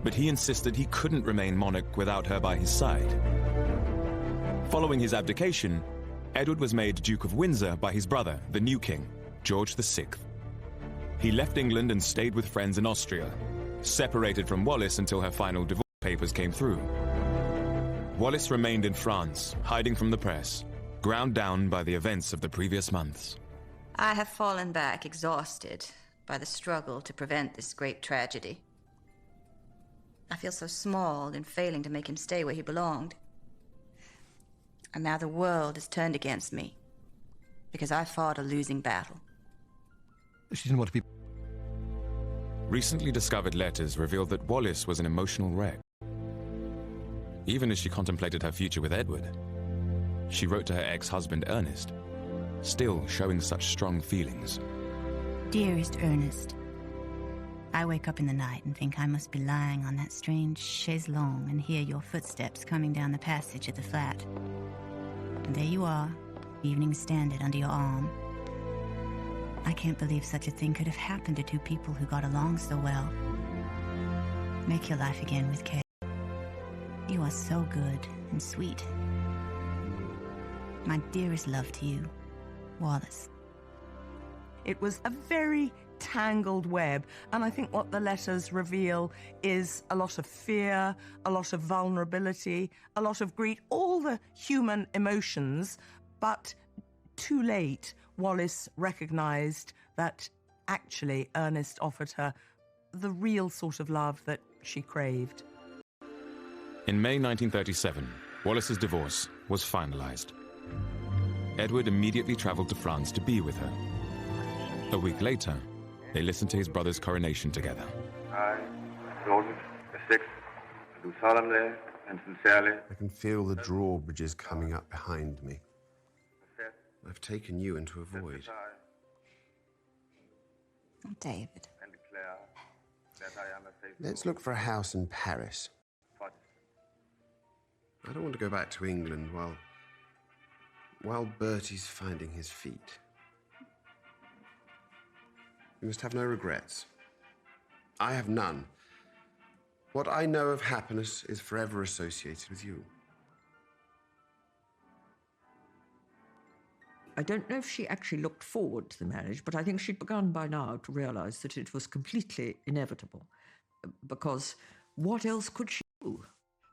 But he insisted he couldn't remain monarch without her by his side. Following his abdication, Edward was made Duke of Windsor by his brother, the new king, George VI. He left England and stayed with friends in Austria, separated from Wallis until her final divorce papers came through. Wallis remained in France, hiding from the press, ground down by the events of the previous months. I have fallen back, exhausted by the struggle to prevent this great tragedy. I feel so small in failing to make him stay where he belonged. And now the world is turned against me because I fought a losing battle. She didn't want to be... Recently discovered letters revealed that Wallis was an emotional wreck. Even as she contemplated her future with Edward, she wrote to her ex-husband Ernest, still showing such strong feelings. Dearest Ernest, I wake up in the night and think I must be lying on that strange chaise longue and hear your footsteps coming down the passage of the flat. And there you are, Evening Standard under your arm. I can't believe such a thing could have happened to two people who got along so well. Make your life again with Kay. You are so good and sweet. My dearest love to you, Wallis. It was a very tangled web, and I think what the letters reveal is a lot of fear, a lot of vulnerability, a lot of greed, all the human emotions, but too late, Wallis recognized that actually Ernest offered her the real sort of love that she craved. In May 1937, Wallis's divorce was finalized. Edward immediately traveled to France to be with her. A week later, they listened to his brother's coronation together. I, George VI, do solemnly and sincerely. I can feel the drawbridges coming up behind me. I've taken you into a void. Oh, David. And declare that I am a faithful... Let's look for a house in Paris. I don't want to go back to England while Bertie's finding his feet. You must have no regrets. I have none. What I know of happiness is forever associated with you. I don't know if she actually looked forward to the marriage, but I think she'd begun by now to realise that it was completely inevitable, because what else could she do?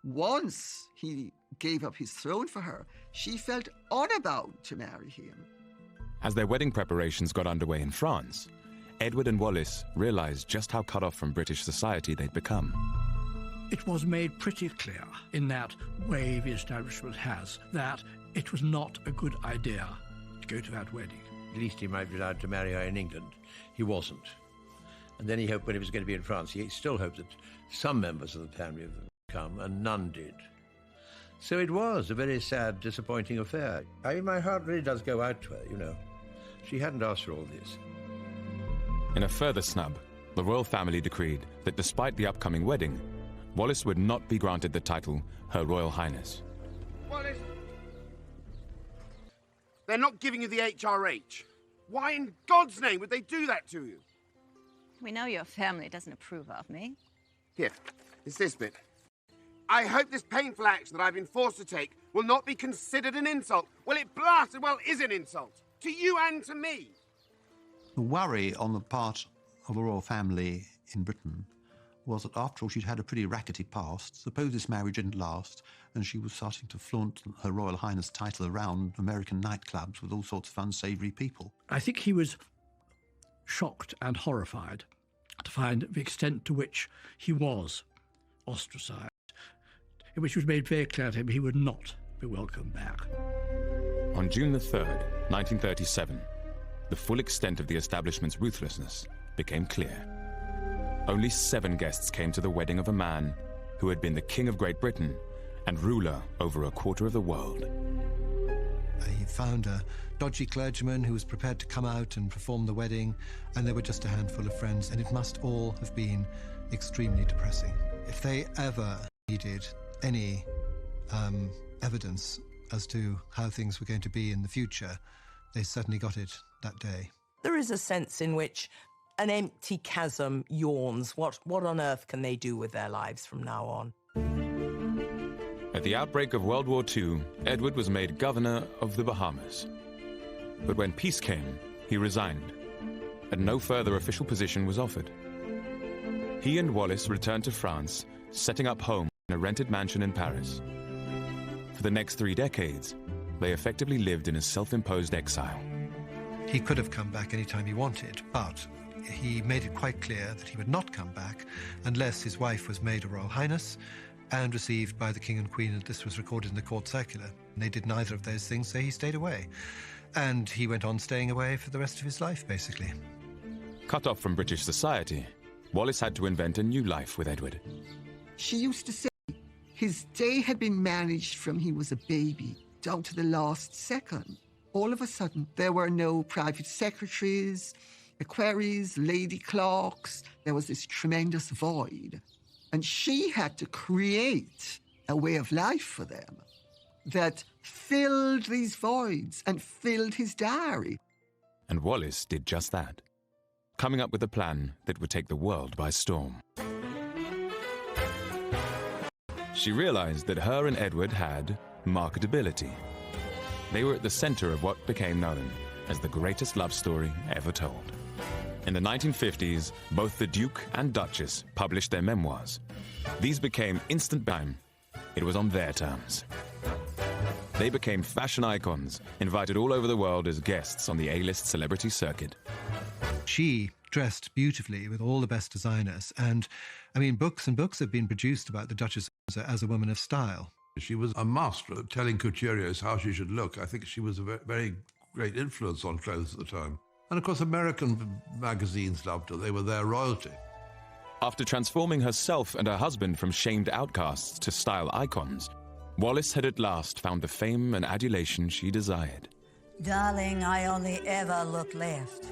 Once he gave up his throne for her, she felt unbound to marry him. As their wedding preparations got underway in France, Edward and Wallis realised just how cut off from British society they'd become. It was made pretty clear in that way the establishment has that it was not a good idea to go to that wedding. At least he might be allowed to marry her in England. He wasn't. And then he hoped when he was going to be in France, he still hoped that some members of the family would come, and none did. So it was a very sad, disappointing affair. I mean, my heart really does go out to her, you know. She hadn't asked for all this. In a further snub, the royal family decreed that despite the upcoming wedding, Wallis would not be granted the title Her Royal Highness. Wallis! They're not giving you the HRH. Why in God's name would they do that to you? We know your family doesn't approve of me. Here, it's this bit. I hope this painful action that I've been forced to take will not be considered an insult. Well, it blasted well is an insult. To you and to me. The worry on the part of the royal family in Britain was that after all she'd had a pretty rackety past. Suppose this marriage didn't last and she was starting to flaunt her Royal Highness title around American nightclubs with all sorts of unsavoury people. I think he was shocked and horrified to find the extent to which he was ostracised, in which it was made very clear to him he would not be welcomed back. On June the 3rd, 1937, the full extent of the establishment's ruthlessness became clear. Only 7 guests came to the wedding of a man who had been the King of Great Britain and ruler over a quarter of the world. He found a dodgy clergyman who was prepared to come out and perform the wedding, and there were just a handful of friends, and it must all have been extremely depressing. If they ever needed any evidence as to how things were going to be in the future, they certainly got it that day. There is a sense in which an empty chasm yawns. What on earth can they do with their lives from now on? At the outbreak of World War II, Edward was made governor of the Bahamas. But when peace came, he resigned, and no further official position was offered. He and Wallis returned to France, setting up home in a rented mansion in Paris. For the next 3 decades, they effectively lived in a self-imposed exile. He could have come back any time he wanted, but he made it quite clear that he would not come back unless his wife was made a Royal Highness and received by the King and Queen, and this was recorded in the court circular. And they did neither of those things, so he stayed away. And he went on staying away for the rest of his life, basically. Cut off from British society, Wallis had to invent a new life with Edward. She used to say his day had been managed from he was a baby down to the last second. All of a sudden, there were no private secretaries, equerries, lady clerks. There was this tremendous void. And she had to create a way of life for them that filled these voids and filled his diary. And Wallis did just that, coming up with a plan that would take the world by storm. She realized that her and Edward had marketability. They were at the center of what became known as the greatest love story ever told. In the 1950s, both the Duke and Duchess published their memoirs. These became instant bang. It was on their terms. They became fashion icons, invited all over the world as guests on the A-list celebrity circuit. She dressed beautifully with all the best designers, and, I mean, books and books have been produced about the Duchess of Windsor as a woman of style. She was a master at telling couturiers how she should look. I think she was a very great influence on clothes at the time. And of course, American magazines loved her. They were their royalty. After transforming herself and her husband from shamed outcasts to style icons, Wallis had at last found the fame and adulation she desired. Darling, I only ever look left.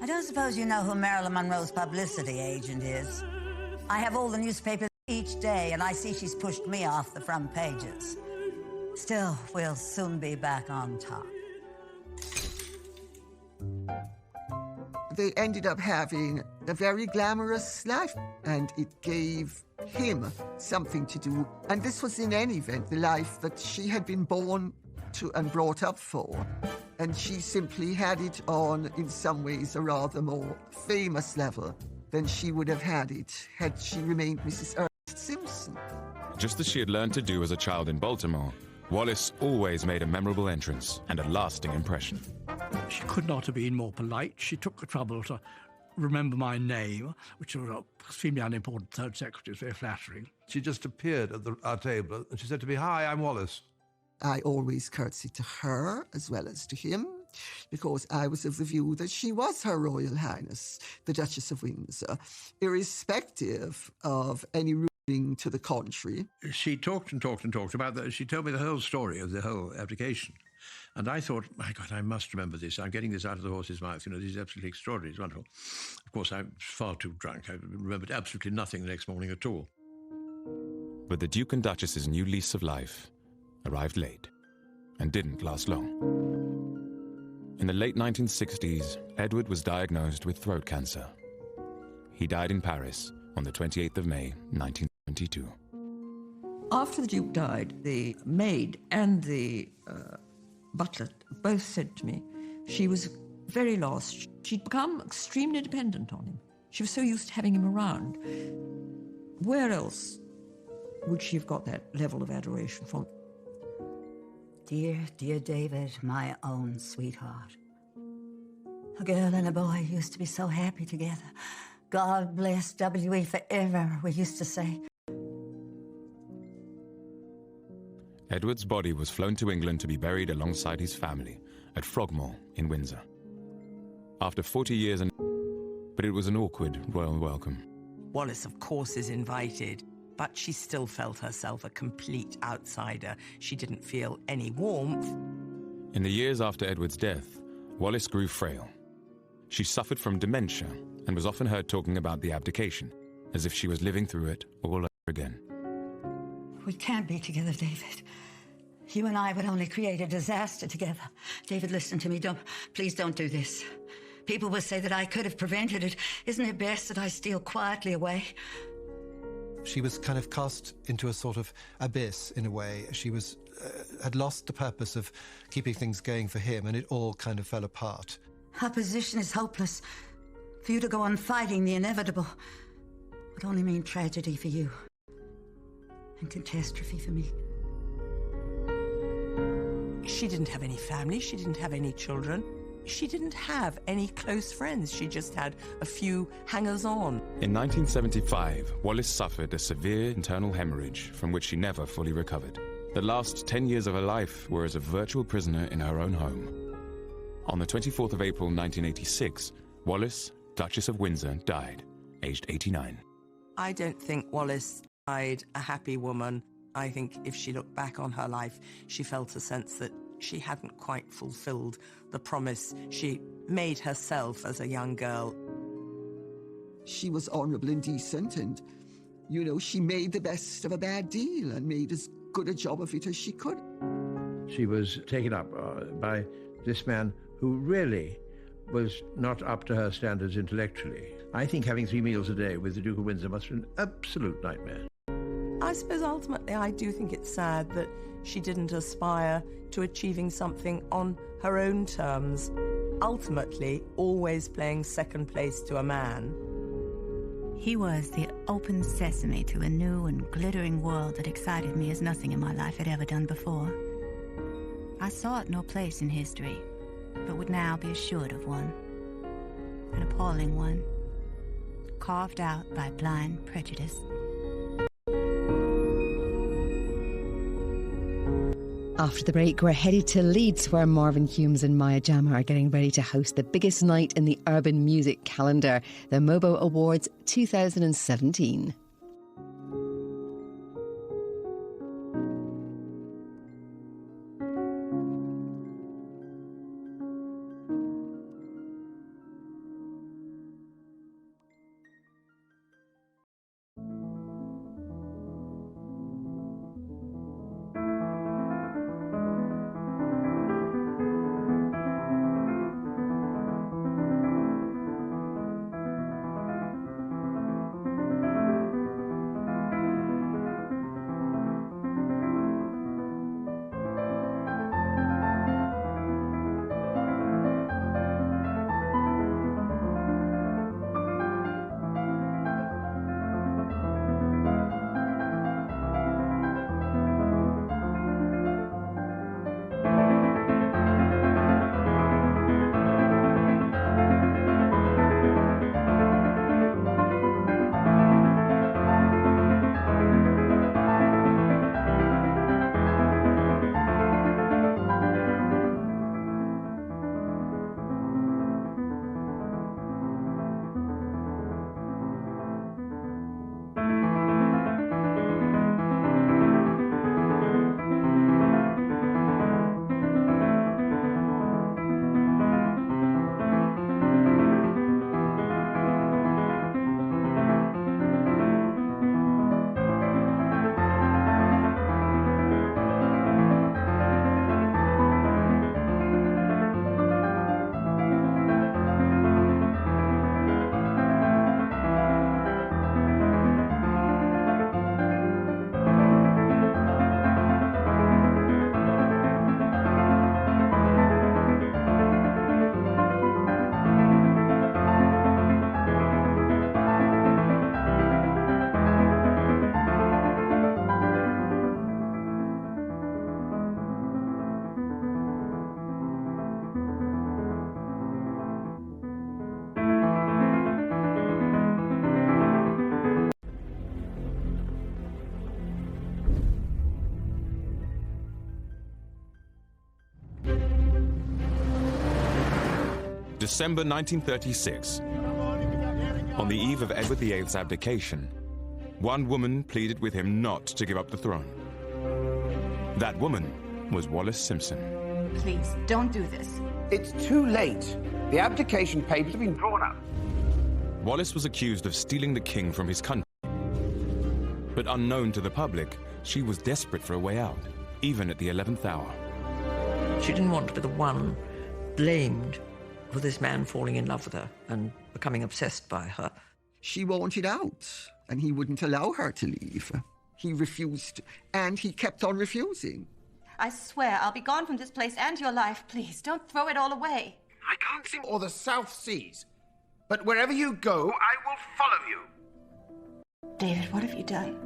I don't suppose you know who Marilyn Monroe's publicity agent is. I have all the newspapers each day, and I see she's pushed me off the front pages. Still, we'll soon be back on top. They ended up having a very glamorous life, and it gave him something to do. And this was, in any event, the life that she had been born to and brought up for. And she simply had it on, in some ways, a rather more famous level than she would have had it had she remained Mrs. Ernest Simpson. Just as she had learned to do as a child in Baltimore, Wallis always made a memorable entrance and a lasting impression. She could not have been more polite. She took the trouble to remember my name, which was extremely unimportant. Third secretary is very flattering. She just appeared at our table and she said to me, "Hi, I'm Wallis." I always curtsied to her as well as to him, because I was of the view that she was Her Royal Highness, the Duchess of Windsor, irrespective of any ruling to the contrary. She talked and talked and talked about that. She told me the whole story of the whole abdication. And I thought, my God, I must remember this. I'm getting this out of the horse's mouth. You know, this is absolutely extraordinary. It's wonderful. Of course, I'm far too drunk. I remembered absolutely nothing the next morning at all. But the Duke and Duchess's new lease of life arrived late and didn't last long. In the late 1960s, Edward was diagnosed with throat cancer. He died in Paris on the 28th of May, 1972. After the Duke died, the maid and the butler both said to me she was very lost. She'd become extremely dependent on him. She was so used to having him around. Where else would she have got that level of adoration from? Dear, dear David, my own sweetheart. A girl and a boy used to be so happy together. God bless W.E. forever, we used to say. Edward's body was flown to England to be buried alongside his family at Frogmore in Windsor. After 40 years, but it was an awkward royal welcome. Wallis, of course, is invited, but she still felt herself a complete outsider. She didn't feel any warmth. In the years after Edward's death, Wallis grew frail. She suffered from dementia and was often heard talking about the abdication, as if she was living through it all over again. We can't be together, David. You and I would only create a disaster together. David, listen to me. Please don't do this. People will say that I could have prevented it. Isn't it best that I steal quietly away? She was kind of cast into a sort of abyss in a way. She was had lost the purpose of keeping things going for him, and it all kind of fell apart. Our position is hopeless. For you to go on fighting the inevitable would only mean tragedy for you and catastrophe for me. She didn't have any family. She didn't have any children. She didn't have any close friends. She just had a few hangers-on. In 1975, Wallis suffered a severe internal hemorrhage from which she never fully recovered. The last 10 years of her life were as a virtual prisoner in her own home. On the 24th of April 1986, Wallis, Duchess of Windsor, died, aged 89. I don't think Wallis died a happy woman. I think if she looked back on her life, she felt a sense that she hadn't quite fulfilled the promise she made herself as a young girl. She was honourable and decent, and, you know, she made the best of a bad deal and made as good a job of it as she could. She was taken up by this man who really was not up to her standards intellectually. I think having 3 meals a day with the Duke of Windsor must have been an absolute nightmare. I suppose ultimately I do think it's sad that she didn't aspire to achieving something on her own terms, ultimately always playing second place to a man. He was the open sesame to a new and glittering world that excited me as nothing in my life had ever done before. I sought no place in history, but would now be assured of one. An appalling one, carved out by blind prejudice. After the break, we're headed to Leeds, where Marvin Humes and Maya Jama are getting ready to host the biggest night in the urban music calendar, the Mobo Awards 2017. December 1936, on the eve of Edward VIII's abdication, one woman pleaded with him not to give up the throne. That woman was Wallis Simpson. Please, don't do this. It's too late. The abdication papers have been drawn up. Wallis was accused of stealing the king from his country. But unknown to the public, she was desperate for a way out, even at the 11th hour. She didn't want to be the one blamed for this man falling in love with her and becoming obsessed by her. She wanted out, and he wouldn't allow her to leave. He refused, and he kept on refusing. I swear I'll be gone from this place and your life. Please, don't throw it all away. I can't see or the South Seas. But wherever you go, I will follow you. David, what have you done?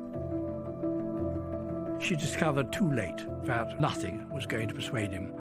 She discovered too late that nothing was going to persuade him.